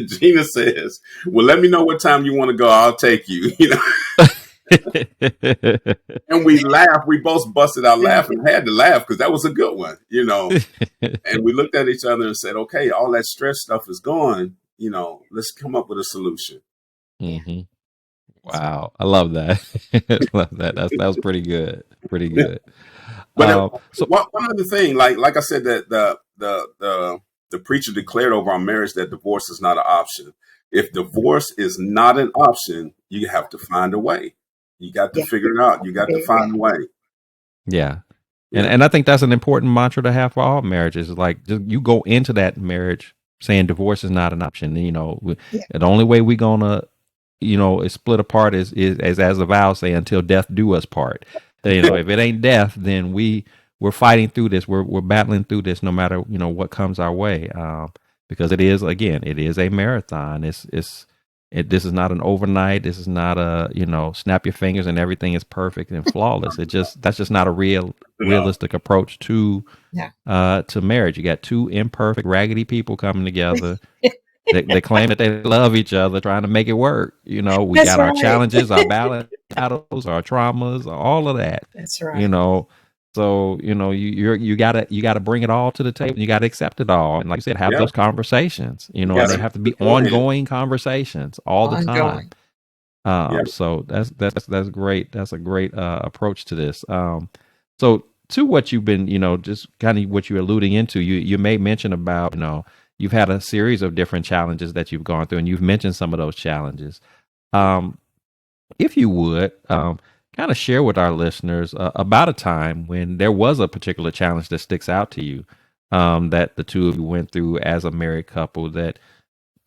Gina says, well, let me know what time you want to go. I'll take you, And we laughed. We both busted out laughing. I had to laugh because that was a good one, And we looked at each other and said, okay, all that stress stuff is gone. Let's come up with a solution. Mm-hmm. Wow, I love that. Love that. That was pretty good. Pretty good. But so one other thing, like I said, that the preacher declared over our marriage that divorce is not an option. If divorce is not an option, you have to find a way. You got to figure it out. You got to find a way. Yeah. And I think that's an important mantra to have for all marriages. Like, you go into that marriage saying divorce is not an option. The only way we're gonna is split apart is as the vow say, until death do us part. If it ain't death, then we're fighting through this. We're battling through this, no matter what comes our way. Because it is a marathon. This is not an overnight. This is not a snap your fingers and everything is perfect and flawless. That's just not a realistic approach to marriage. You got two imperfect, raggedy people coming together. They claim that they love each other, trying to make it work. We That's got our right. challenges, our battles, our traumas, all of that. That's right. So, you gotta bring it all to the table. You gotta accept it all. And like you said, have Yeah. those conversations, You and got they to have to be beforehand. ongoing conversations all the time. ongoing. Yeah. So that's great. That's a great approach to this. So to what you've been, just kind of what you're alluding into, you made mention about, you've had a series of different challenges that you've gone through, and you've mentioned some of those challenges. Um, if you would, kind of share with our listeners about a time when there was a particular challenge that sticks out to you, that the two of you went through as a married couple, that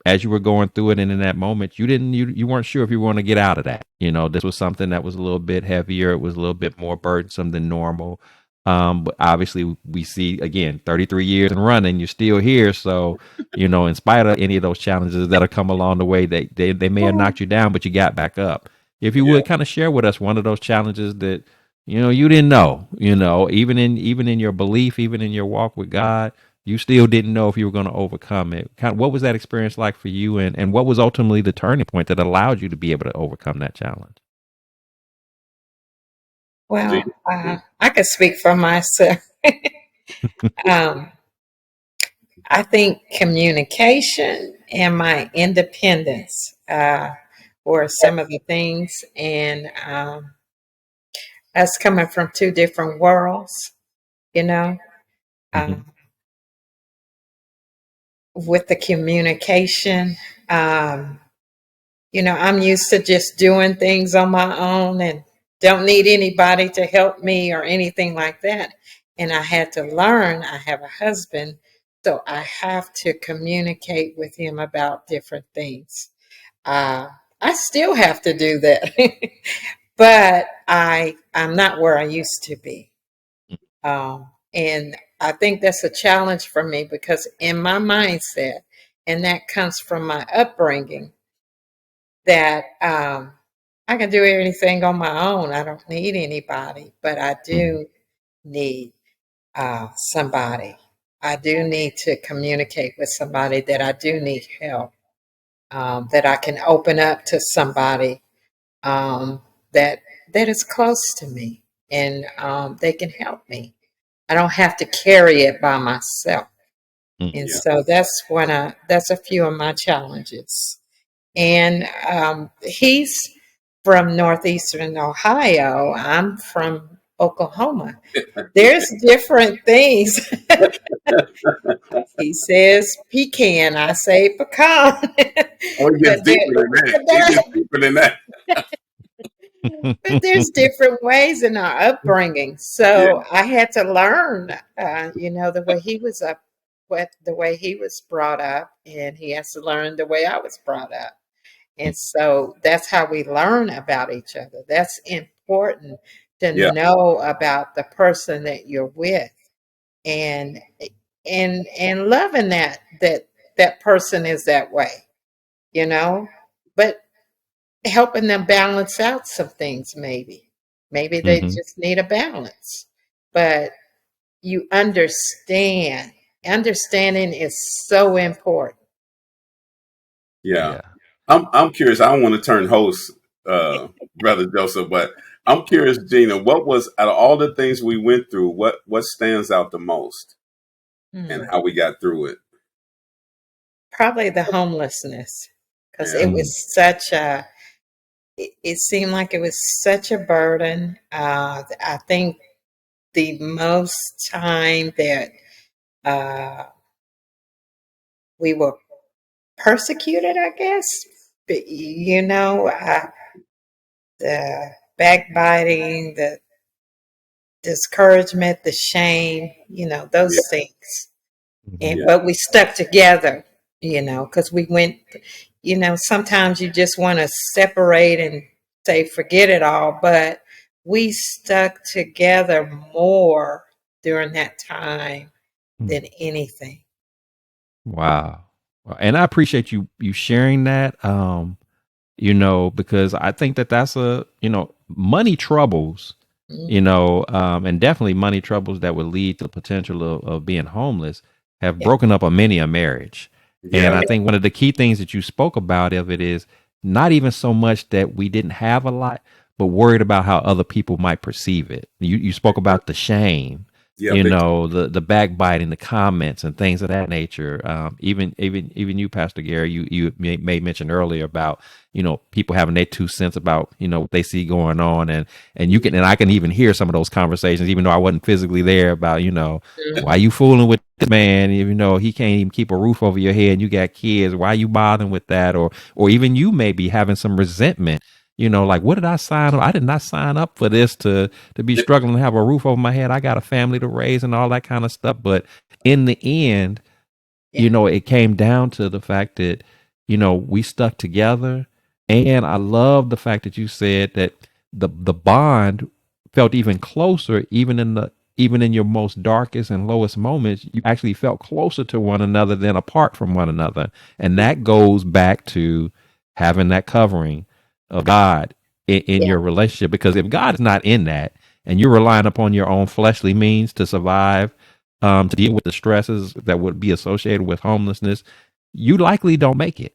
as you were going through it and in that moment you weren't sure if you want to get out of that. This was something that was a little bit heavier, it was a little bit more burdensome than normal. But obviously we see, again, 33 years and running, you're still here. So in spite of any of those challenges that have come along the way, they may have knocked you down, but you got back up. If you Yeah. would kind of share with us one of those challenges that you didn't know, even in your belief, even in your walk with God, you still didn't know if you were going to overcome it. What was that experience like for you, and what was ultimately the turning point that allowed you to be able to overcome that challenge? Well, Gina? I can speak for myself. um, I think communication and my independence were some of the things, and us coming from two different worlds, you know, Hmm. um, with the communication. Um, I'm used to just doing things on my own and don't need anybody to help me or anything like that. And I had to learn. I have a husband, so I have to communicate with him about different things. Uh, I still have to do that, but I'm not where I used to be. And I think that's a challenge for me because in my mindset, and that comes from my upbringing, that I can do everything on my own. I don't need anybody, but I Hmm. do need somebody. I do need to communicate with somebody, that I do need help, that I can open up to somebody um, that that is close to me, and they can help me. I don't have to carry it by myself. And Yeah. so that's a few of my challenges. And he's from northeastern Ohio. I'm from Oklahoma. There's different things. He says pecan, I say pecan. Oh, it but gets there, deeper than that. but It there, gets deeper than that. but there's different ways in our upbringing. Yeah. So I had to learn, the way he was up, the way he was brought up, and he has to learn the way I was brought up. And so that's how we learn about each other. That's important to Yeah. know about the person that you're with, and and loving that person is that way, you know. But helping them balance out some things, maybe they Hmm. just need a balance. But you understand. Understanding is so important. Yeah. Yeah. I'm curious. I don't want to turn host, Brother Joseph, but I'm curious, Gina, what was, out of all the things we went through, what stands out the most and Hmm. how we got through it? Probably the homelessness, because Yeah. it Mm. was such a it seemed like it was such a burden. I think the most time that uh, we were persecuted, I guess, but, the backbiting, the discouragement, the shame, those Yeah. things. Hmm. And Yeah. but we stuck together, because we went. Sometimes you just want to separate and say forget it all, but we stuck together more during that time than anything. Wow. And I appreciate you sharing that. Because I think that that's money troubles, Mm, and definitely money troubles that would lead to the potential of being homeless have yeah, broken up many a marriage. And Yeah. I think one of the key things that you spoke about of it is not even so much that we didn't have a lot, but worried about how other people might perceive it. You spoke about the shame, Yeah, big time. the backbiting, the comments, and things of that nature. Even you, Pastor Gary, you made mention earlier about people having their 2 cents about what they see going on, and you can and I can even hear some of those conversations, even though I wasn't physically there, about why you fooling with this man, he can't even keep a roof over your head, and you got kids, why you bothering with that, or even you may be having some resentment. Like, what did I sign up? I did not sign up for this to be struggling to have a roof over my head. I got a family to raise and all that kind of stuff. But in the end, Yeah. it came down to the fact that, we stuck together. And I love the fact that you said that the bond felt even closer, even in your most darkest and lowest moments. You actually felt closer to one another than apart from one another. And that goes back to having that covering of God in Yeah. your relationship. Because if God is not in that, and you're relying upon your own fleshly means to survive, to deal with the stresses that would be associated with homelessness, you likely don't make it.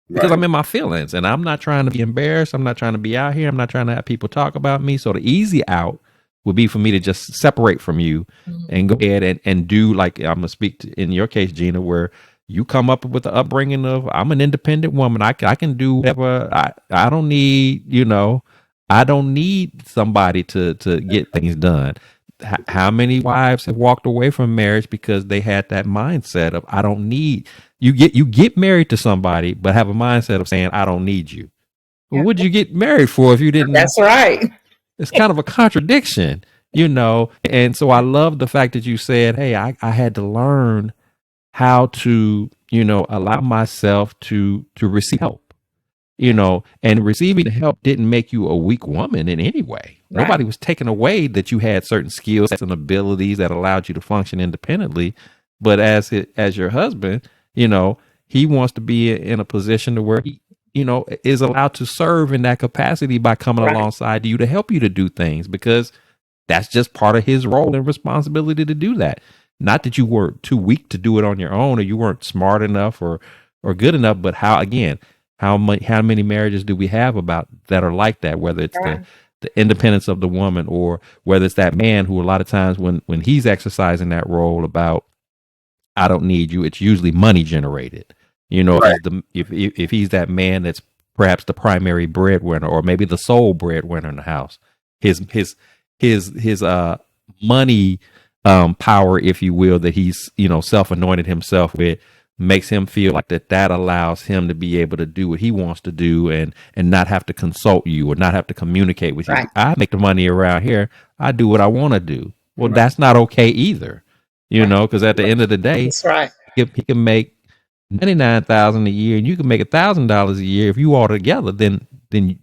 Because Right. I'm in my feelings, and I'm not trying to be embarrassed. I'm not trying to be out here. I'm not trying to have people talk about me. So the easy out would be for me to just separate from you Mhm. and go ahead and do, like, I'm going to speak in your case, Gina, where you come up with the upbringing of, I'm an independent woman. I can do whatever. I don't need, I don't need somebody to get things done. How many wives have walked away from marriage because they had that mindset of, I don't need you get married to somebody, but have a mindset of saying, I don't need you. Well, Yeah. what'd you get married for if you didn't? That's right. It's kind of a contradiction, And so I love the fact that you said, hey, I had to learn how to, allow myself to receive help. And receiving the help didn't make you a weak woman in any way. Right. Nobody was taking away that you had certain skills and abilities that allowed you to function independently. But as your husband, he wants to be in a position to where he, is allowed to serve in that capacity by coming Right. alongside you to help you to do things, because that's just part of his role and responsibility to do that. Not that you were too weak to do it on your own, or you weren't smart enough or good enough, but how many marriages do we have about that are like that? Whether it's the Right. the independence of the woman, or whether it's that man who, a lot of times when he's exercising that role about, I don't need you, it's usually money generated. If Right. if he's that man that's perhaps the primary breadwinner, or maybe the sole breadwinner in the house, his money power, if you will, that he's self anointed himself with, makes him feel like that allows him to be able to do what he wants to do, and not have to consult you or not have to communicate with you. Right. I make the money around here. I do what I want to do. Well, Right. that's not okay either, Right. because at the end of the day, That's right. he can make 99,000 a year, and you can make $1,000 a year. If you all together, then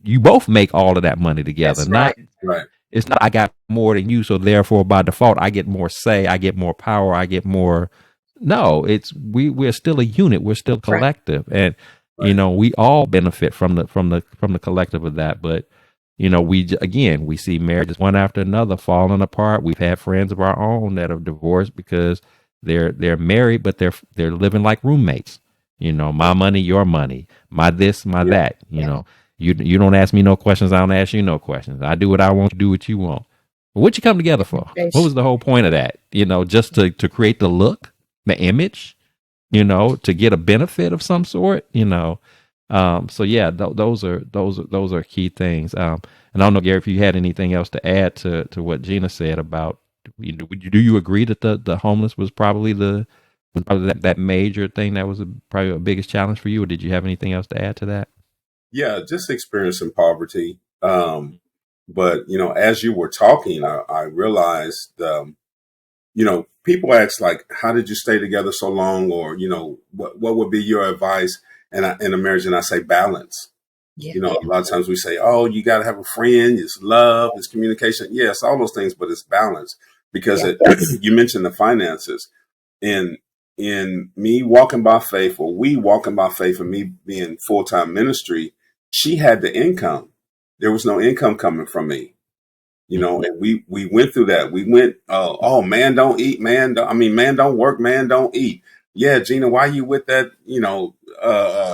you both make all of that money together. That's right. Not Right. It's not, I got more than you, so therefore by default I get more say, I get more power, I get more. No, it's we're still a unit, we're still Right. collective, and Right. we all benefit from the collective of that. But again, we see marriages one after another falling apart. We've had friends of our own that have divorced because they're married, but they're living like roommates. My money, your money, my this, my Yeah. that. Yeah. You don't ask me no questions, I don't ask you no questions. I do what I want, to do what you want. What you come together for? What was the whole point of that? Just to create the look, the image, to get a benefit of some sort. So yeah, those are key things. And I don't know, Gary, if you had anything else to add to what Gina said about, do you agree that the homeless was probably that major thing that was probably the biggest challenge for you, or did you have anything else to add to that? Yeah. Just experiencing poverty. But as you were talking, I realized, people ask, like, how did you stay together so long? Or, what would be your advice in a marriage? And I say balance. Yeah. A lot of times we say, oh, you got to have a friend. It's love, it's communication. Yes, all those things, but it's balance, because Yeah. you mentioned the finances. In me walking by faith, or we walking by faith, and me being full-time ministry, she had the income. There was no income coming from me. And we went through that. We went, oh, man don't eat, man don't work, man don't eat. Yeah, Gina, why you with that?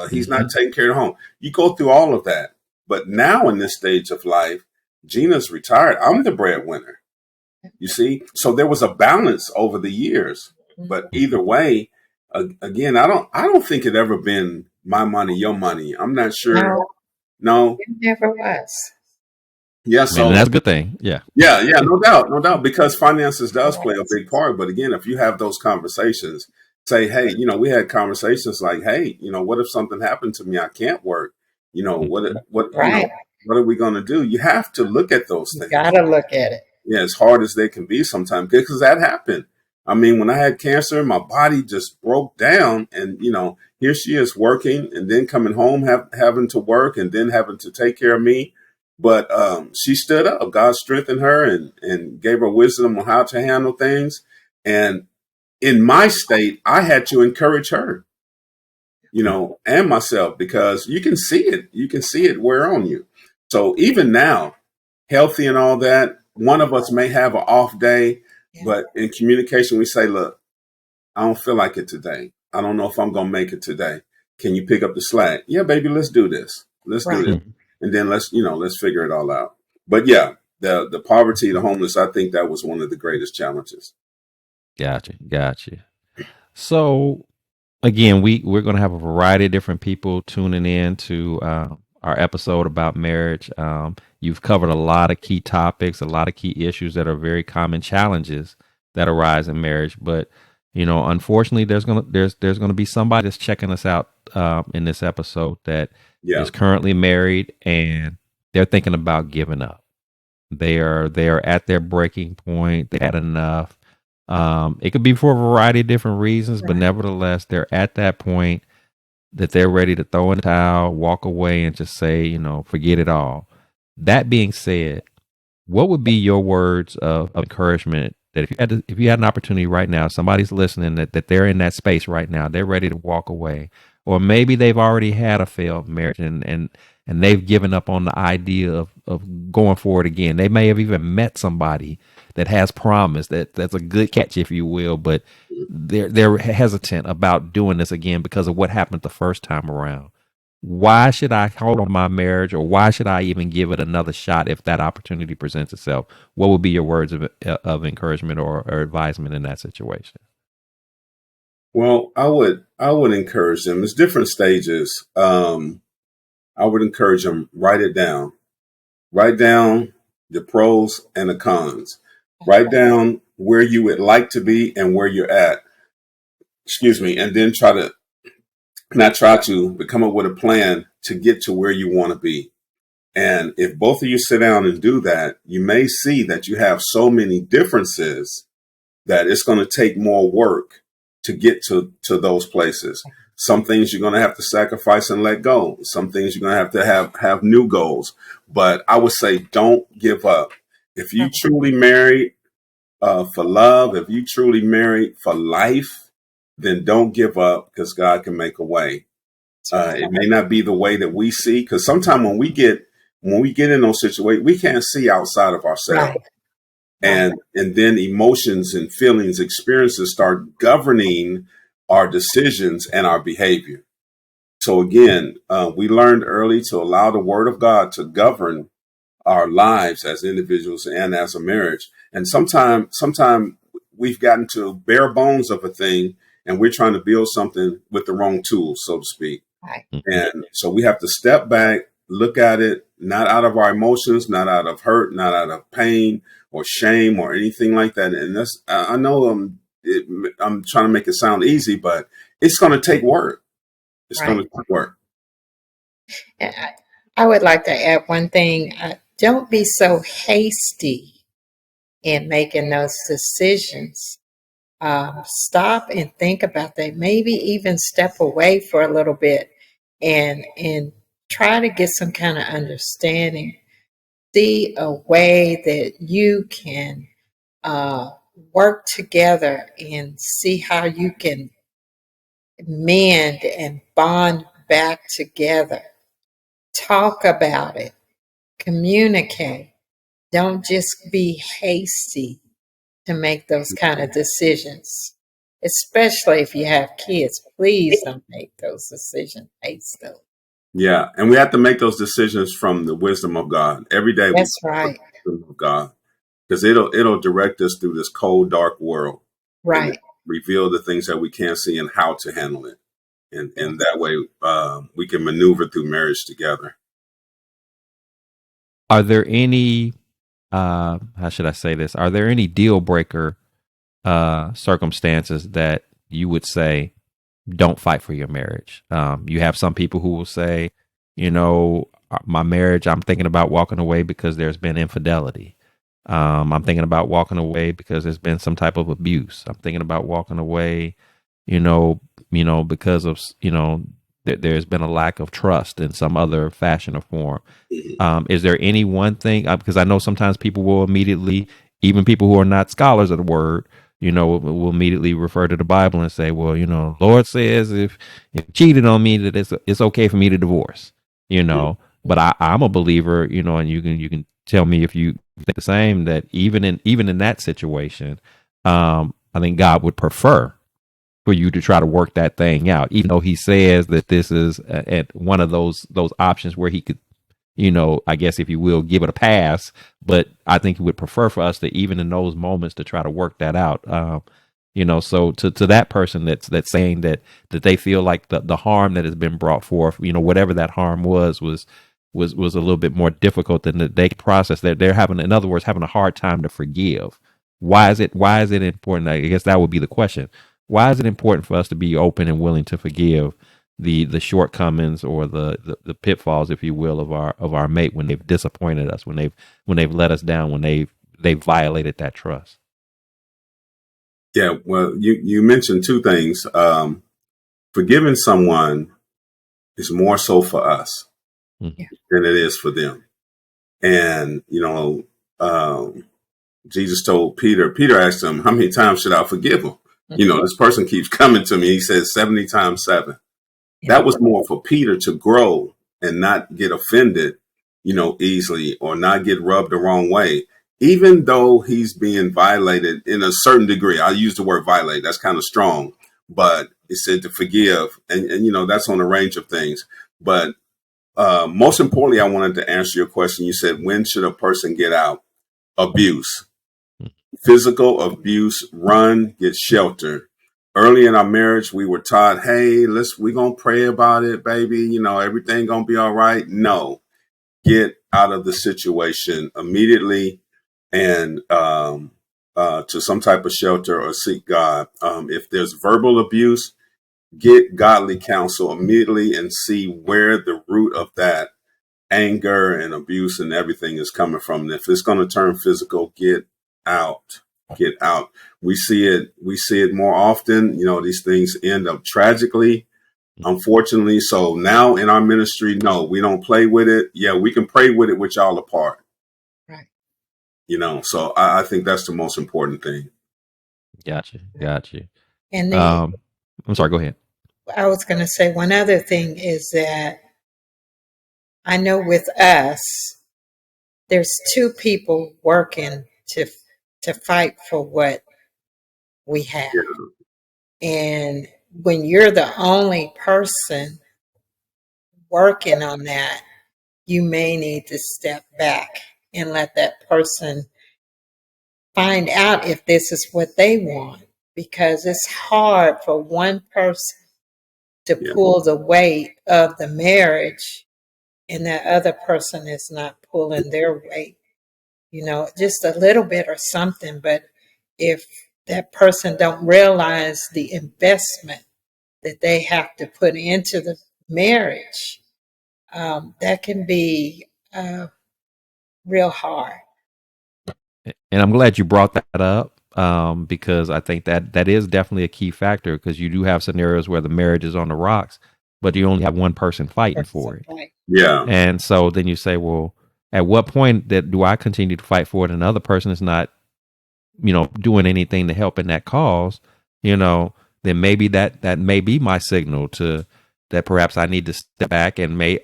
He's not taking care of the home. You go through all of that. But now in this stage of life, Gina's retired. I'm the breadwinner. You see, so there was a balance over the years. But either way, again, I don't think it ever been my money, your money. I'm not sure. No, No, it never was. yeah. I mean, So that's a good thing. Yeah. yeah, no doubt, no doubt, because finances does play a Yes. big part. But again, if you have those conversations, say, hey, we had conversations like, hey, what if something happened to me? I can't work. Right. What are we going to do? You have to look at those You things. got to look at it. Yeah, as hard as they can be sometimes, because that happened. I mean, when I had cancer, my body just broke down, and here she is working, and then coming home, having to work, and then having to take care of me. But she stood up. God strengthened her and gave her wisdom on how to handle things. And in my state, I had to encourage her, and myself, because you can see it. You can see it wear on you. So even now, healthy and all that, one of us may have an off day, Yeah. but in communication, we say, look, I don't feel like it today. I don't know if I'm going to make it today. Can you pick up the slack? Yeah, baby, let's do this. Let's do Right. this. And then let's figure it all out. But yeah, the poverty, the homeless, I think that was one of the greatest challenges. Gotcha. So again, we're going to have a variety of different people tuning in to our episode about marriage. You've covered a lot of key topics, a lot of key issues that are very common challenges that arise in marriage. But unfortunately, there's gonna be somebody that's checking us out in this episode that Yeah. is currently married and they're thinking about giving up. They are at their breaking point. They had enough. It could be for a variety of different reasons, but Right. nevertheless, they're at that point that they're ready to throw in the towel, walk away, and just say, forget it all. That being said, what would be your words of encouragement that if you had an opportunity right now, somebody's listening that they're in that space right now, they're ready to walk away, or maybe they've already had a failed marriage and they've given up on the idea of going forward again. They may have even met somebody that has promise that's a good catch, if you will, but they're hesitant about doing this again because of what happened the first time around. Why should I hold on my marriage, or why should I even give it another shot if that opportunity presents itself? What would be your words of encouragement or advisement in that situation? Well, I would encourage them. It's different stages. I would encourage them, write it down. Write down the pros and the cons. Write down where you would like to be and where you're at. Excuse me. And then but come up with a plan to get to where you want to be. And if both of you sit down and do that, you may see that you have so many differences that it's going to take more work to get to those places. Some things you're going to have to sacrifice and let go. Some things you're going to have new goals. But I would say don't give up. If you truly married for love, if you truly married for life, then don't give up, because God can make a way. It may not be the way that we see, because sometimes when we get in those situations, we can't see outside of ourselves. Right. And then emotions and feelings, experiences start governing our decisions and our behavior. So again, we learned early to allow the Word of God to govern our lives as individuals and as a marriage. And sometime we've gotten to bare bones of a thing, and we're trying to build something with the wrong tools, so to speak. Right. And so we have to step back, look at it, not out of our emotions, not out of hurt, not out of pain or shame or anything like that. And I know I'm trying to make it sound easy, but it's going to take work. It's Right. going to take work. And I would like to add one thing. Don't be so hasty in making those decisions. Stop and think about that. Maybe even step away for a little bit and try to get some kind of understanding. See a way that you can work together and see how you can mend and bond back together. Talk about it. Communicate. Don't just be hasty to make those kind of decisions, especially if you have kids. Please don't make those decisions hastily. Yeah, and we have to make those decisions from the wisdom of God every day. We That's right. the wisdom of God, because it'll direct us through this cold, dark world, and Right. reveal the things that we can't see and how to handle it. And Yes. that way, we can maneuver through marriage together. Are there any how should I say this? Are there any deal breaker circumstances that you would say don't fight for your marriage? You have some people who will say, my marriage, I'm thinking about walking away because there's been infidelity. I'm thinking about walking away because there's been some type of abuse. I'm thinking about walking away, because of, there's been a lack of trust in some other fashion or form. Is there any one thing? Because I know sometimes people will immediately, even people who are not scholars of the word, will immediately refer to the Bible and say, well, Lord says if you cheated on me, that it's okay for me to divorce, But I'm a believer, and you can tell me if you think the same, that even in that situation, I think God would prefer for you to try to work that thing out, even though He says that this is at one of those options where He could, I guess, if you will, give it a pass. But I think He would prefer for us to, even in those moments, to try to work that out. So to that person that's saying that they feel like the harm that has been brought forth, whatever that harm was a little bit more difficult than they could process. They're having, in other words, having a hard time to forgive. Why is it important? I guess that would be the question. Why is it important for us to be open and willing to forgive the shortcomings or the pitfalls, if you will, of our mate when they've disappointed us, when they've let us down, when they've violated that trust? Yeah, well, you mentioned two things. Forgiving someone is more so for us Mhm. than it is for them. And Jesus told Peter asked him, how many times should I forgive him? This person keeps coming to me. He says 70 times 7. Yeah. That was more for Peter to grow and not get offended, easily, or not get rubbed the wrong way, even though he's being violated in a certain degree. I use the word violate. That's kind of strong, but it said to forgive. And that's on a range of things. But most importantly, I wanted to answer your question. You said, when should a person get out? Abuse. Physical abuse, run, get shelter. Early in our marriage, we were taught, hey, we're going to pray about it, baby. Everything going to be all right. No, get out of the situation immediately and to some type of shelter or seek God. If there's verbal abuse, get godly counsel immediately and see where the root of that anger and abuse and everything is coming from. And if it's going to turn physical, get out. Get out. We see it more often. These things end up tragically, unfortunately. So now in our ministry, no, we don't play with it. Yeah, we can pray with it with y'all apart. Right. So I think that's the most important thing. Gotcha. And I'm sorry. Go ahead. I was going to say one other thing is that I know with us, there's two people working to fight for what we have. Yeah. And when you're the only person working on that, you may need to step back and let that person find out if this is what they want, because it's hard for one person to Yeah. pull the weight of the marriage and that other person is not pulling their weight, just a little bit or something. But if that person don't realize the investment that they have to put into the marriage, that can be real hard. And I'm glad you brought that up, because I think that is definitely a key factor, because you do have scenarios where the marriage is on the rocks, but you only have one person fighting for it. Right. Yeah. And so then you say, well, at what point do I continue to fight for it and another person is not, doing anything to help in that cause, then maybe that may be my signal to that perhaps I need to step back and may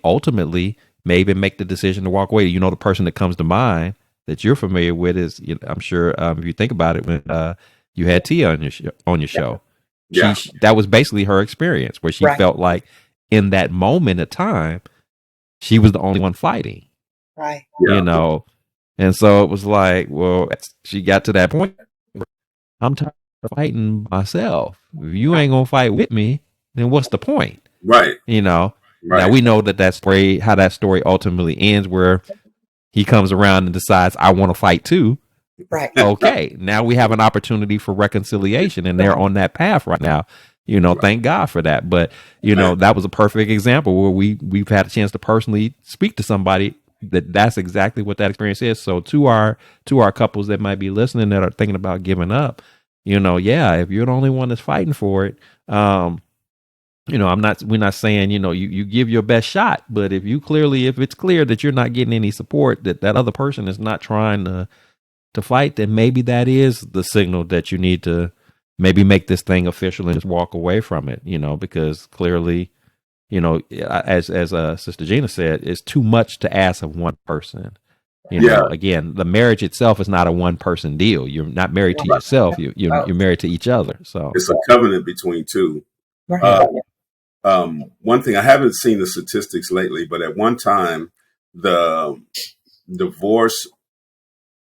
even make the decision to walk away. The person that comes to mind that you're familiar with is, I'm sure, if you think about it, when you had Tia on your show, Yeah. that was basically her experience, where she Right. felt like in that moment of time, she was the only one fighting, Right. Yeah. and so it was like, well, she got to that point where I'm tired of fighting myself. If you ain't gonna fight with me, then what's the point? Right. Now Right. we know that story, how that story ultimately ends, where he comes around and decides, I want to fight too. Right. Okay, now we have an opportunity for reconciliation, and they're on that path right now. Thank God for that. But that was a perfect example where we've had a chance to personally speak to somebody that's exactly what that experience is. So to our couples that might be listening that are thinking about giving up, if you're the only one that's fighting for it, we're not saying, you give your best shot, but if it's clear that you're not getting any support, that other person is not trying to fight, then maybe that is the signal that you need to maybe make this thing official and just walk away from it, because clearly, as Sister Gina said, it's too much to ask of one person. Again, the marriage itself is not a one person deal. You're not married to yourself. You're married to each other. So it's a covenant between two. Right. One thing, I haven't seen the statistics lately, but at one time, the divorce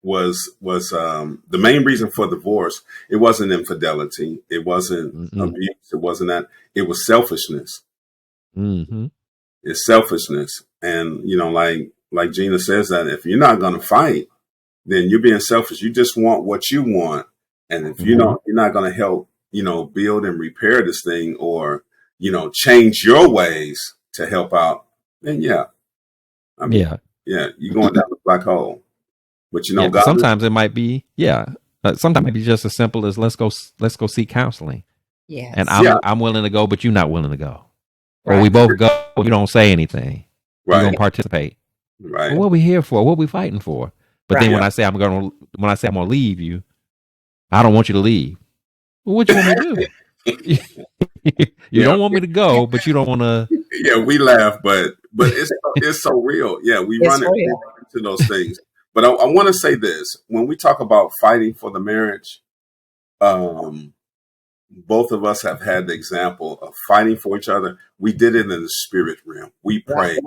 was the main reason for divorce. It wasn't infidelity. It wasn't abuse. It wasn't that. It was selfishness. Mm-hmm. It's selfishness. And, like Gina says, that if you're not going to fight, then you're being selfish. You just want what you want. And if you're not going to help, build and repair this thing, or, change your ways to help out, then you're going down the black hole. But God, sometimes it might be, sometimes it might be just as simple as let's go seek counseling. Yes. And I'm willing to go, but you're not willing to go. Right. Or we both go, but you don't say anything. Right. You don't participate. Right. Well, what we here for? What we fighting for? But then when I say I'm gonna leave you, I don't want you to leave. Well, what you want me to do? You don't want me to go, but you don't want to. Yeah, we laugh, but it's so real. Yeah, we run into those things. But I want to say this: when we talk about fighting for the marriage, both of us have had the example of fighting for each other. We did it in the spirit realm. We prayed,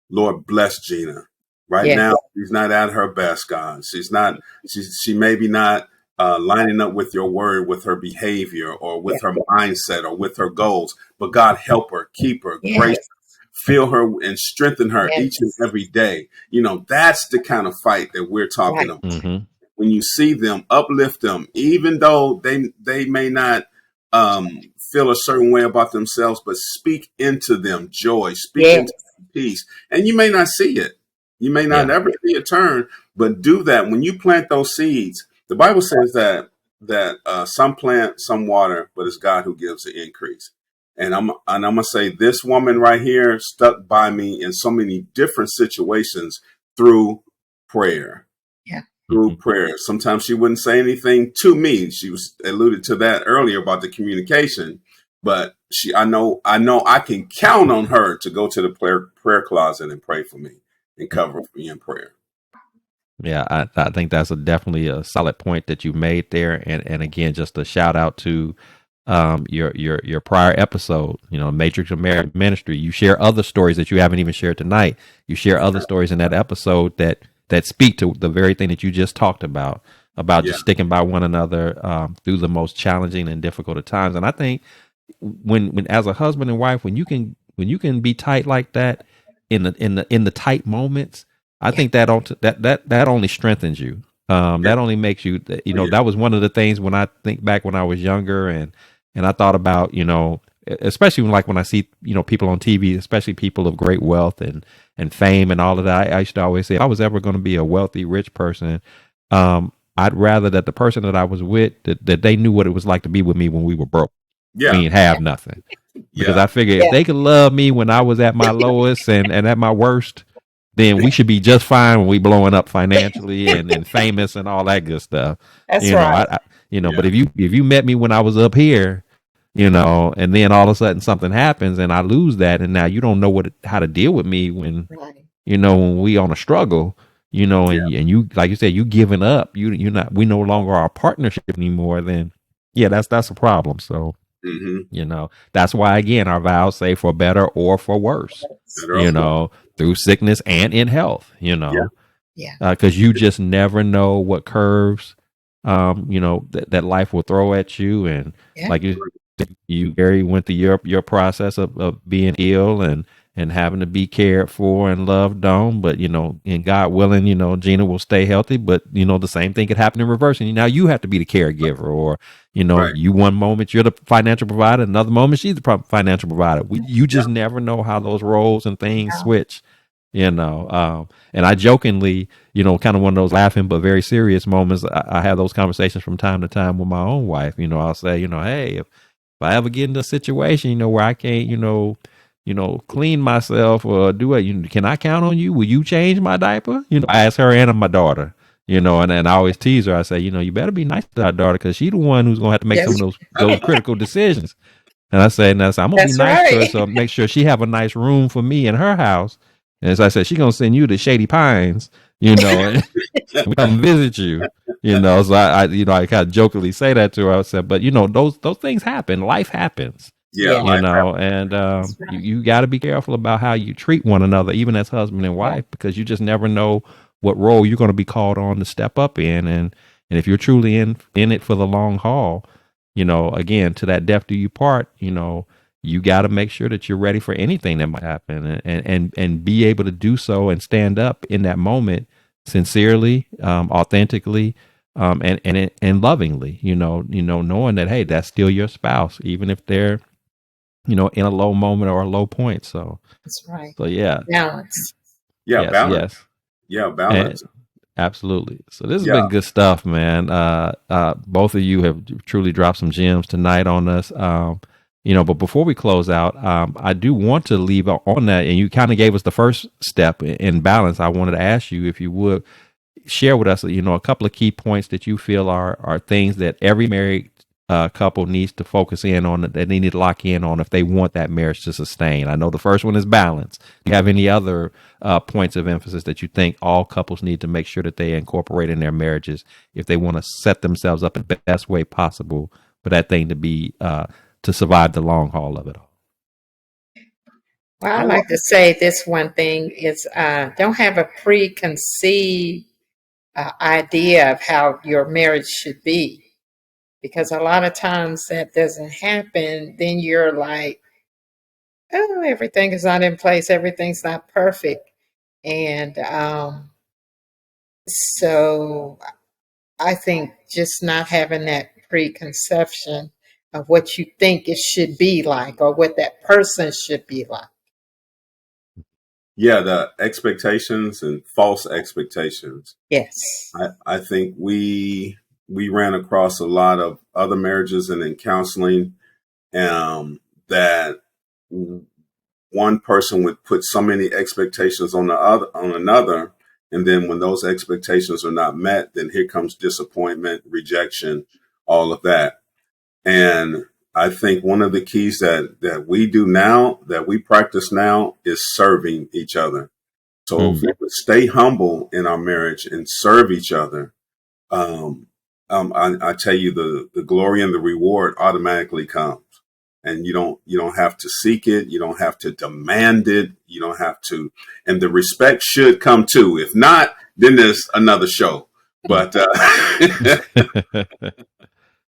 Lord, bless Gina. Right now, she's not at her best, God. She's not. She maybe not lining up with your word, with her behavior, or with her mindset, or with her goals. But God, help her, keep her, grace her, fill her, and strengthen her each and every day. That's the kind of fight that we're talking about. Mm-hmm. When you see them, uplift them, even though they may not feel a certain way about themselves, but speak into them joy, speak into them peace. And you may not see it. You may not ever see a turn, but do that. When you plant those seeds, the Bible says that some plant, some water, but it's God who gives the increase. And I'm gonna say, this woman right here stuck by me in so many different situations through prayer. Yeah. Through prayer. Sometimes she wouldn't say anything to me. She was alluded to that earlier about the communication, but I know I can count on her to go to the prayer closet and pray for me and cover me in prayer. Yeah, I think that's definitely a solid point that you made there, and again, just a shout out to your prior episode, Matrix of Marriage Ministry. You share other stories that you haven't even shared tonight. You share other stories in that episode that speak to the very thing that you just talked about just sticking by one another through the most challenging and difficult of times. And I think when as a husband and wife, when you can be tight like that in the tight moments, I think that only strengthens you. That only makes you, that was one of the things when I think back when I was younger and I thought about, especially when I see, people on TV, especially people of great wealth and fame and all of that. I used to always say, if I was ever going to be a wealthy, rich person, I'd rather that the person that I was with, that they knew what it was like to be with me when we were broke. We didn't have nothing. Because I figure if they could love me when I was at my lowest and at my worst, then we should be just fine when we blowing up financially and famous and all that good stuff. That's right. But if you met me when I was up here, and then all of a sudden something happens and I lose that, and now you don't know how to deal with me when when we on a struggle, and you, like you said, you giving up, we no longer are a partnership anymore, then that's a problem. So Mm-hmm. That's why, again, our vows say for better or for worse, Better off. through sickness and in health, Yeah. Yeah. because you just never know what curves, that life will throw at you. And Yeah. like you, Gary, went through your process of being ill and having to be cared for and loved on. But, and God willing, Gina will stay healthy. But, the same thing could happen in reverse. And now you have to be the caregiver, or, Right. you one moment you're the financial provider, another moment she's the financial provider. You Yeah. just never know how those roles and things Yeah. switch, and I jokingly, kind of one of those laughing but very serious moments. I have those conversations from time to time with my own wife. I'll say, hey, if I ever get into a situation, where I can't, clean myself or do it, can I count on you? Will you change my diaper? I ask her and my daughter, and I always tease her. I say, you better be nice to our daughter because she's the one who's going to have to make some That's, of those critical decisions. And I say, I'm going to be that's nice to her. right. So make sure she have a nice room for me in her house. And as I said, she going to send you to Shady Pines, and we come visit you. So I kind of jokingly say that to her. I said, but those things happen. Life happens. Yeah. Yeah. Life happens. And That's right. you got to be careful about how you treat one another, even as husband and Yeah. wife, because you just never know what role you're going to be called on to step up in. And if you're truly in it for the long haul, again, to that death do you part, you got to make sure that you're ready for anything that might happen, and be able to do so and stand up in that moment sincerely, authentically, and lovingly, knowing that, hey, that's still your spouse, even if they're, in a low moment or a low point. So, That's right. yeah, Balance. Yeah. yes, Balance. yes, Yeah. and Balance. absolutely. So this has Yeah. been good stuff, man. Both of you have truly dropped some gems tonight on us. But before we close out, I do want to leave on that, and you kind of gave us the first step in balance. I wanted to ask you if you would share with us, a couple of key points that you feel are things that every married couple needs to focus in on, that they need to lock in on if they want that marriage to sustain. I know the first one is balance. Do you have any other points of emphasis that you think all couples need to make sure that they incorporate in their marriages if they want to set themselves up in the best way possible for that thing to be to survive the long haul of it all? Well, I I like want. to say this one thing is don't have a preconceived idea of how your marriage should be. Because a lot of times that doesn't happen, then you're like, oh, everything is not in place, everything's not perfect. And so I think just not having that preconception of what you think it should be like or what that person should be like. Yeah. The expectations and false expectations. Yes. I think we ran across a lot of other marriages and in counseling, that one person would put so many expectations on the other on another, and then when those expectations are not met, then here comes disappointment, rejection, all of that. And I think one of the keys that we do now, that we practice now, is serving each other. So if Mm. we would stay humble in our marriage and serve each other, um, I tell you, the glory and the reward automatically comes, and you don't have to seek it, you don't have to demand it, you don't have to, and the respect should come too. If not, then there's another show. But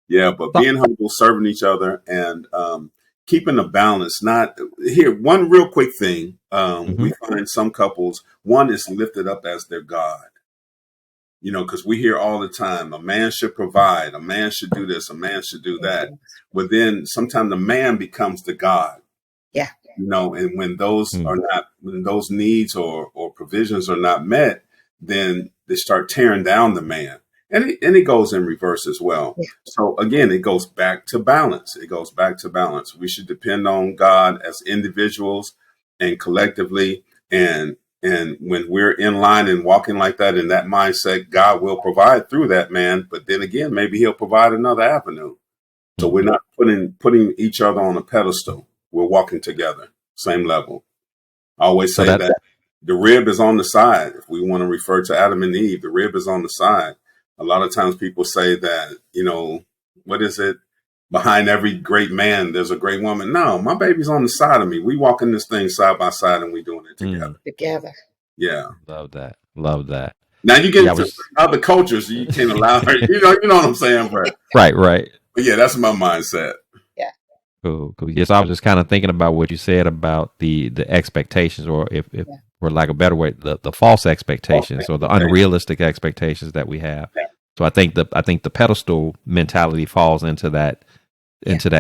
yeah, but So- being humble, serving each other, and keeping a balance. Not here. One real quick thing. We Mhm. find some couples, one is lifted up as their God. Because we hear all the time, a man should provide, a man should do this, a man should do that. But then sometimes the man becomes the God, Yeah. and when those needs or provisions are not met, then they start tearing down the man. And it goes in reverse as well. Yeah. So again, it goes back to balance. It goes back to balance. We should depend on God as individuals and collectively. And when we're in line and walking like that in that mindset, God will provide through that man. But then again, maybe he'll provide another avenue. So we're Mhm. not putting each other on a pedestal. We're walking together, same level. I always So say that that the rib is on the side. If we want to refer to Adam and Eve, the rib is on the side. A lot of times people say that, what is it? behind every great man, there's a great woman. No, my baby's on the side of me. We walking this thing side by side and we doing it together. Together. Yeah. Love that. Love that. Now you get Yeah, I into was other cultures, you can't allow her. You know what I'm saying, but right. yeah, that's my mindset. Yeah. Cool. Yes, I was just kind of thinking about what you said about the expectations, or if Yeah. for lack of a better way, the false expectations or the unrealistic expectations that we have. Yeah. So I think the pedestal mentality falls into that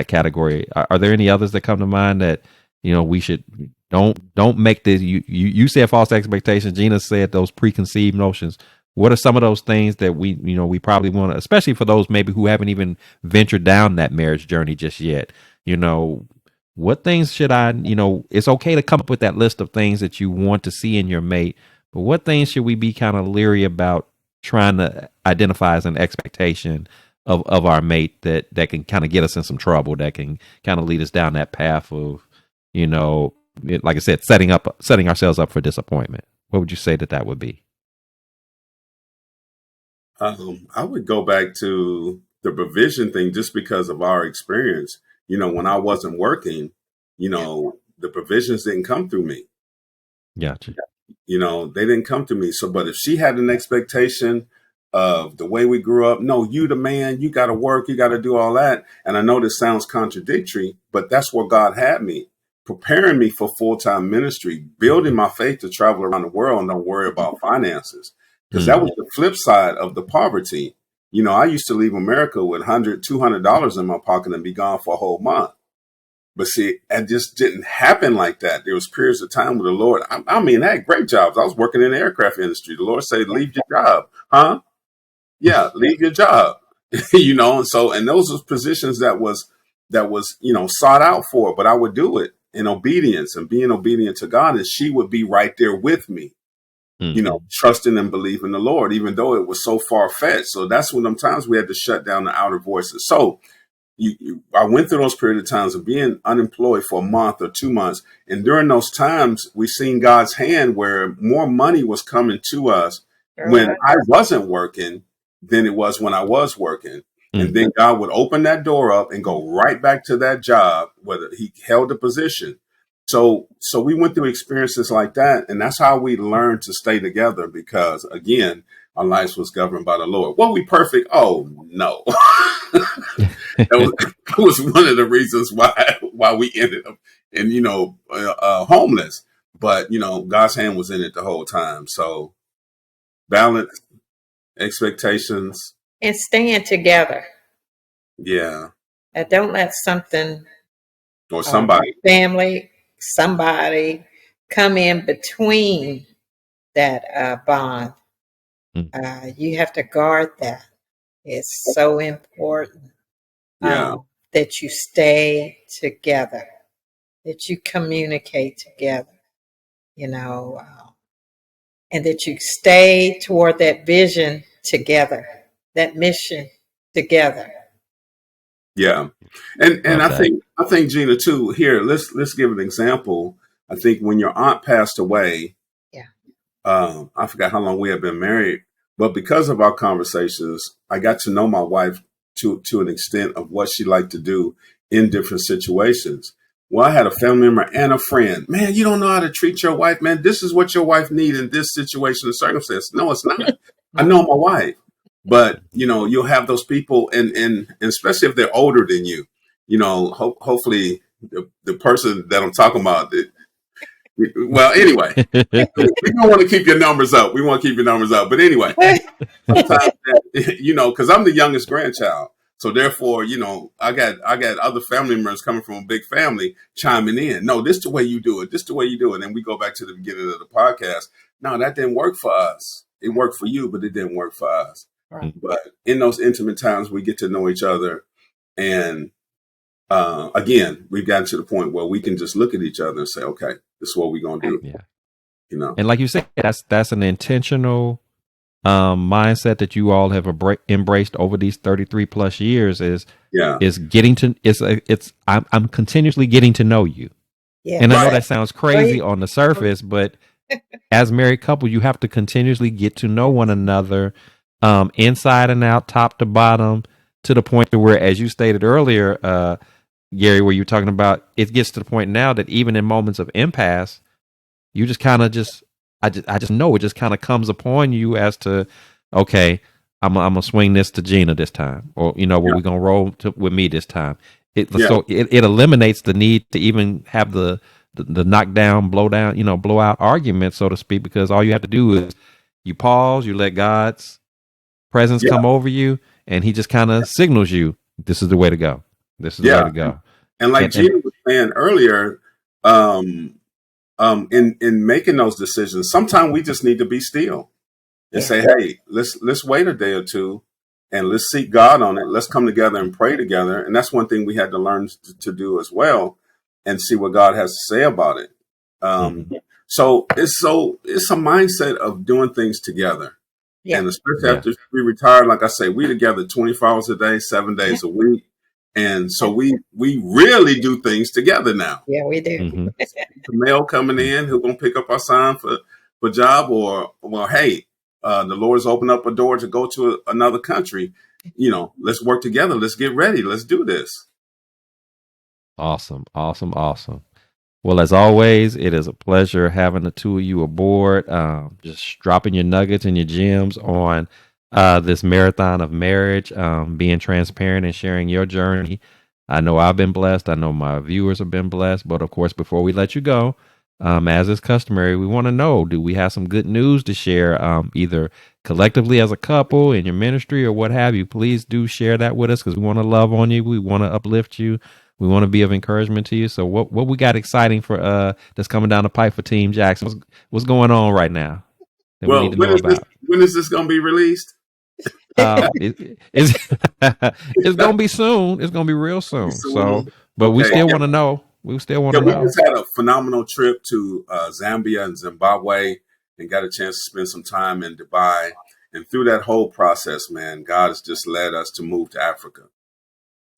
category. Are there any others that come to mind that we should don't make this? You said false expectations. Gina said those preconceived notions. What are some of those things that we probably want to, especially for those maybe who haven't even ventured down that marriage journey just yet? What things should I, it's okay to come up with that list of things that you want to see in your mate, but what things should we be kind of leery about trying to identify as an expectation of our mate that can kind of get us in some trouble, that can kind of lead us down that path of, like I said, setting ourselves up for disappointment? What would you say that would be? I would go back to the provision thing just because of our experience. When I wasn't working, the provisions didn't come through me. Gotcha. They didn't come to me. So, but if she had an expectation of the way we grew up, no, you the man, you got to work, you got to do all that. And I know this sounds contradictory, but that's where God had me, preparing me for full-time ministry, building my faith to travel around the world and don't worry about finances. Because that was the flip side of the poverty. I used to leave America with $100, $200 in my pocket and be gone for a whole month. But see, it just didn't happen like that. There was periods of time with the Lord. I had great jobs. I was working in the aircraft industry. The Lord said, leave your job. Huh? Yeah, leave your job. And those were positions that was sought out for, but I would do it in obedience and being obedient to God, and she would be right there with me. Trusting and believing the Lord, even though it was so far fetched. So that's when sometimes we had to shut down the outer voices. So I went through those period of times of being unemployed for a month or 2 months. And during those times, we seen God's hand where more money was coming to us when I wasn't working than it was when I was working. And then God would open that door up and go right back to that job, whether he held a position. So we went through experiences like that. And that's how we learned to stay together, because, again, our lives was governed by the Lord. Were we perfect? Oh, no. That was one of the reasons why we ended up homeless. But, God's hand was in it the whole time. So balance, expectations. And staying together. Yeah. And don't let something Or somebody. Somebody come in between that bond. You have to guard that. It's so important that you stay together, that you communicate together, and that you stay toward that vision together, that mission together. Yeah. And I think Gina too, here, let's give an example. I think when your aunt passed away, I forgot how long we had been married, but because of our conversations, I got to know my wife to an extent of what she liked to do in different situations. Well, I had a family member and a friend. Man, you don't know how to treat your wife, man. This is what your wife needs in this situation and circumstance. No, it's not. I know my wife. But, you'll have those people, and especially if they're older than you, hopefully the person that I'm talking about, well, anyway, we don't want to keep your numbers up. We want to keep your numbers up. But anyway, sometimes, because I'm the youngest grandchild. So therefore, I got other family members coming from a big family chiming in. No, this is the way you do it. This is the way you do it. And we go back to the beginning of the podcast. No, that didn't work for us. It worked for you, but it didn't work for us. Right. But in those intimate times, we get to know each other. And again, we've gotten to the point where we can just look at each other and say, okay, this is what we're going to do. Yeah. And like you said, that's an intentional mindset that you all have embraced over these 33 plus years is getting to, I'm continuously getting to know you. Yeah. And I know that sounds crazy on the surface, but as married couple, you have to continuously get to know one another, inside and out, top to bottom, to the point where, as you stated earlier, Gary, where you're talking about, it gets to the point now that even in moments of impasse, you just kind of I just know it just kind of comes upon you as to, okay, I'm gonna swing this to Gina this time, or we're gonna roll with me this time. So it eliminates the need to even have the knockdown, blow down, blow out argument, so to speak, because all you have to do is you pause, you let God's presence come over you, and He just kind of signals you, this is the way to go. This is the way to go. And like Gina was saying earlier, in making those decisions, sometimes we just need to be still and say, hey, let's wait a day or two and let's seek God on it. Let's come together and pray together. And that's one thing we had to learn to do as well, and see what God has to say about it. So it's a mindset of doing things together. And especially after we retired, like I say, we together 24 hours a day, 7 days a week. And so we really do things together now. Yeah, we do. The mail coming in, who's going to pick up our sign for job, or, well, hey, the Lord's opened up a door to go to another country. Let's work together. Let's get ready. Let's do this. Awesome. Well, as always, it is a pleasure having the two of you aboard, just dropping your nuggets and your gems on this marathon of marriage, being transparent and sharing your journey. I know I've been blessed. I know my viewers have been blessed. But of course, before we let you go, as is customary, we want to know, do we have some good news to share, either collectively as a couple in your ministry or what have you? Please do share that with us, because we want to love on you. We want to uplift you. We want to be of encouragement to you. So what we got exciting for that's coming down the pipe for Team Jackson? What's going on right now that we need to know about? When is this going to be released? It's going to be soon. It's going to be real soon. So, but we still want to know. We still want to know. We just had a phenomenal trip to Zambia and Zimbabwe, and got a chance to spend some time in Dubai. And through that whole process, man, God has just led us to move to Africa.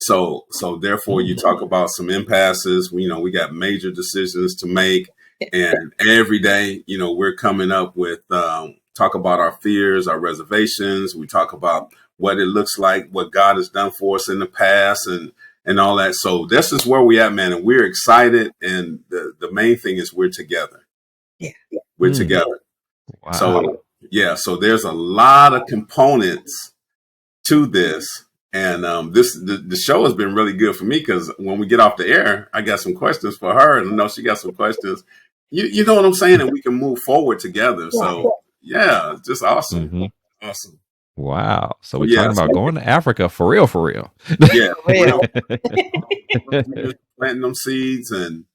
So therefore, you talk about some impasses. We got major decisions to make, and every day, we're coming up with talk about our fears, our reservations. We talk about what it looks like, what God has done for us in the past, and all that. So this is where we at, man, and we're excited. And the main thing is we're together. Yeah, we're together. Wow. So there's a lot of components to this. And the show has been really good for me, because when we get off the air, I got some questions for her, and I know she got some questions. You know what I'm saying? And we can move forward together. So yeah, it's just awesome. Awesome. Wow. So we're talking about going to Africa for real. Yeah. Planting them seeds and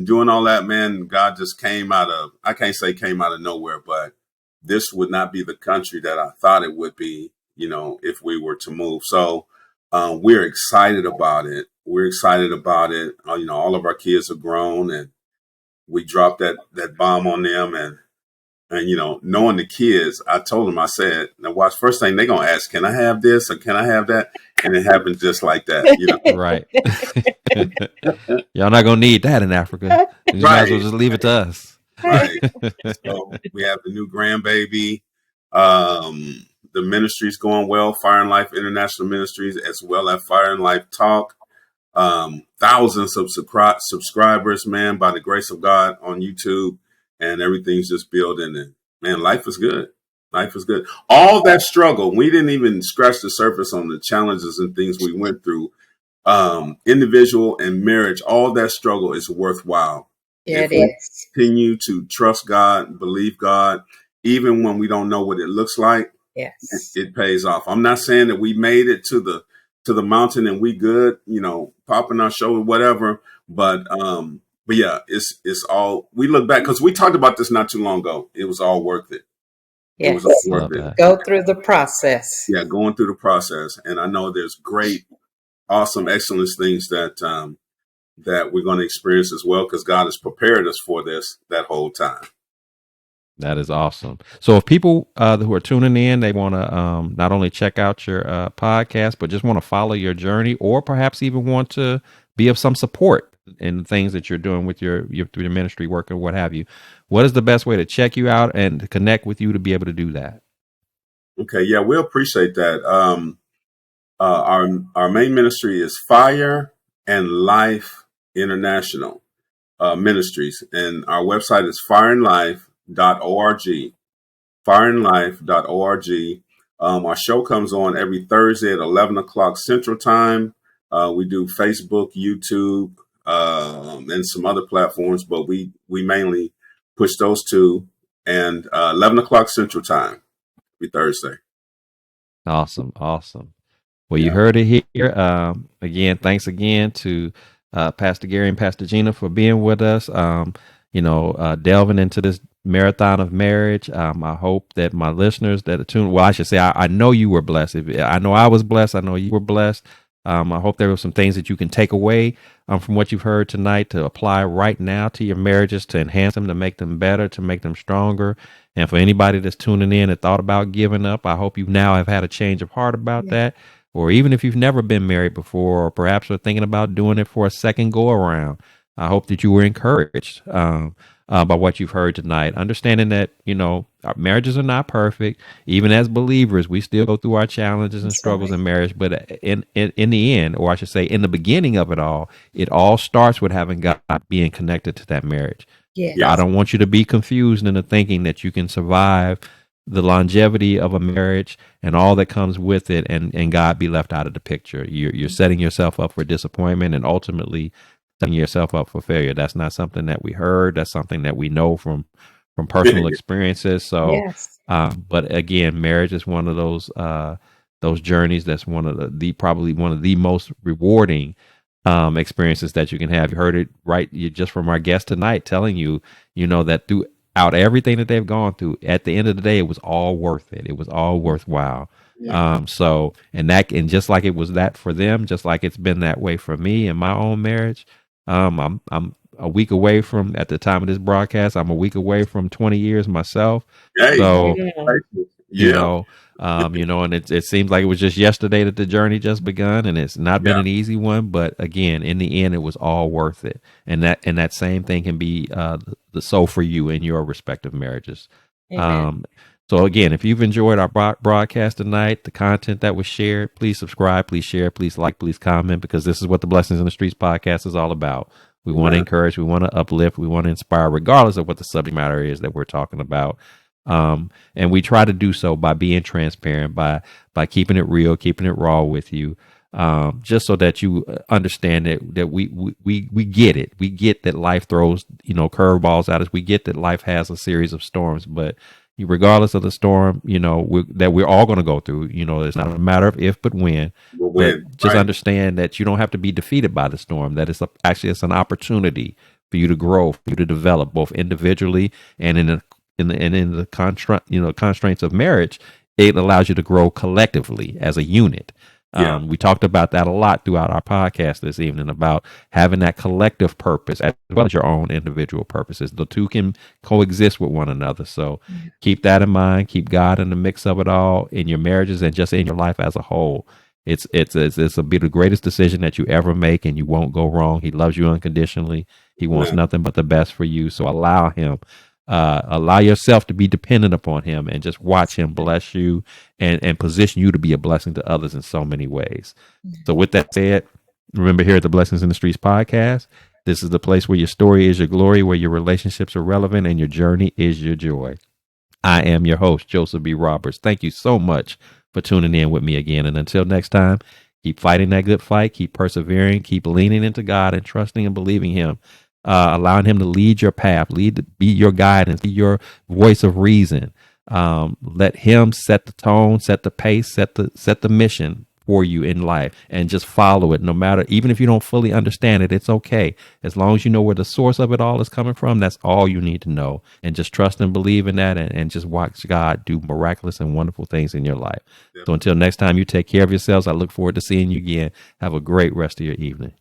doing all that, man. God just I can't say came out of nowhere, but this would not be the country that I thought it would be, if we were to move. So we're excited about it. All of our kids are grown, and we dropped that bomb on them. And knowing the kids, I told them, I said, now watch, first thing they're going to ask, can I have this or can I have that? And it happened just like that. Right. Y'all not going to need that in Africa. You might as well just leave it to us. Right. So we have the new grandbaby. The ministry's going well, Fire and Life International Ministries, as well as Fire and Life Talk. Thousands of subscribers, man, by the grace of God, on YouTube, and everything's just building. And man, life is good. Life is good. All that struggle, we didn't even scratch the surface on the challenges and things we went through. Individual and marriage, all that struggle is worthwhile. Yeah, it is. Continue to trust God, believe God, even when we don't know what it looks like. Yes, it pays off. I'm not saying that we made it to the mountain and we good, popping our shoulder, whatever. But yeah, it's all, we look back, because we talked about this not too long ago. It was all worth it. Yes. It was all worth it. Go through the process. Yeah, going through the process. And I know there's great, awesome, excellent things that we're going to experience as well, because God has prepared us for this that whole time. That is awesome. So if people who are tuning in, they want to not only check out your podcast, but just want to follow your journey, or perhaps even want to be of some support in the things that you're doing with your ministry work or what have you, what is the best way to check you out and to connect with you to be able to do that? Okay. Yeah, we appreciate that. Our main ministry is Fire and Life International Ministries, and our website is fireandlife.org. Fireandlife.org. Our show comes on every Thursday at 11 o'clock Central Time. We do Facebook, YouTube, and some other platforms, but we mainly push those two. And 11 o'clock Central Time every Thursday. Awesome. Well, you Yeah. heard it here. Again, thanks again to Pastor Gary and Pastor Gina for being with us. Delving into this marathon of marriage. I hope that my listeners that are tuned, well, I should say, I know you were blessed. I know I was blessed. I know you were blessed. I hope there were some things that you can take away from what you've heard tonight to apply right now to your marriages, to enhance them, to make them better, to make them stronger. And for anybody that's tuning in and thought about giving up, I hope you now have had a change of heart about that. Or even if you've never been married before, or perhaps are thinking about doing it for a second go around, I hope that you were encouraged by what you've heard tonight. Understanding that, our marriages are not perfect. Even as believers, we still go through our challenges and struggles in marriage. But in the end, or I should say in the beginning of it all starts with having God being connected to that marriage. Yes. I don't want you to be confused into thinking that you can survive the longevity of a marriage and all that comes with it, and God be left out of the picture. You're setting yourself up for disappointment and ultimately setting yourself up for failure. That's not something that we heard. That's something that we know from personal experiences. So, Yes. but again, marriage is one of those journeys. That's one of the probably one of the most rewarding experiences that you can have. You heard it right just from our guest tonight telling you, that throughout everything that they've gone through, at the end of the day, it was all worth it. It was all worthwhile. Yeah. And just like it was that for them, just like it's been that way for me in my own marriage. I'm a week away from, at the time of this broadcast, I'm a week away from 20 years myself. Hey, So, yeah. And it seems like it was just yesterday that the journey just begun, and it's not been an easy one, but again, in the end, it was all worth it. And that same thing can be the so for you in your respective marriages. Amen. So again, if you've enjoyed our broadcast tonight, the content that was shared, please subscribe, please share, please like, please comment, because this is what the Blessings in the Streets podcast is all about. We want to encourage, we want to uplift, we want to inspire, regardless of what the subject matter is that we're talking about. And we try to do so by being transparent, by keeping it real, keeping it raw with you, just so that you understand that we get it. We get that life throws, curveballs at us. We get that life has a series of storms, but regardless of the storm, that we're all going to go through, it's not a matter of if, but when. But just understand that you don't have to be defeated by the storm, that it's an opportunity for you to grow, for you to develop both individually and in the constraints of marriage. It allows you to grow collectively as a unit. We talked about that a lot throughout our podcast this evening, about having that collective purpose as well as your own individual purposes. The two can coexist with one another. So keep that in mind. Keep God in the mix of it all in your marriages and just in your life as a whole. It's be the greatest decision that you ever make, and you won't go wrong. He loves you unconditionally. He wants nothing but the best for you. So allow him. Allow yourself to be dependent upon him, and just watch him bless you and position you to be a blessing to others in so many ways. So with that said, remember, here at the Blessings in the Streets podcast, this is the place where your story is your glory, where your relationships are relevant, and your journey is your joy. I am your host, Joseph B. Roberts. Thank you so much for tuning in with me again. And until next time, keep fighting that good fight, keep persevering, keep leaning into God and trusting and believing him. Allowing him to lead your path, be your guidance, be your voice of reason. Let him set the tone, set the pace, set the mission for you in life, and just follow it. No matter, even if you don't fully understand it, it's okay. As long as you know where the source of it all is coming from, that's all you need to know. And just trust and believe in that, and just watch God do miraculous and wonderful things in your life. So until next time, you take care of yourselves. I look forward to seeing you again. Have a great rest of your evening.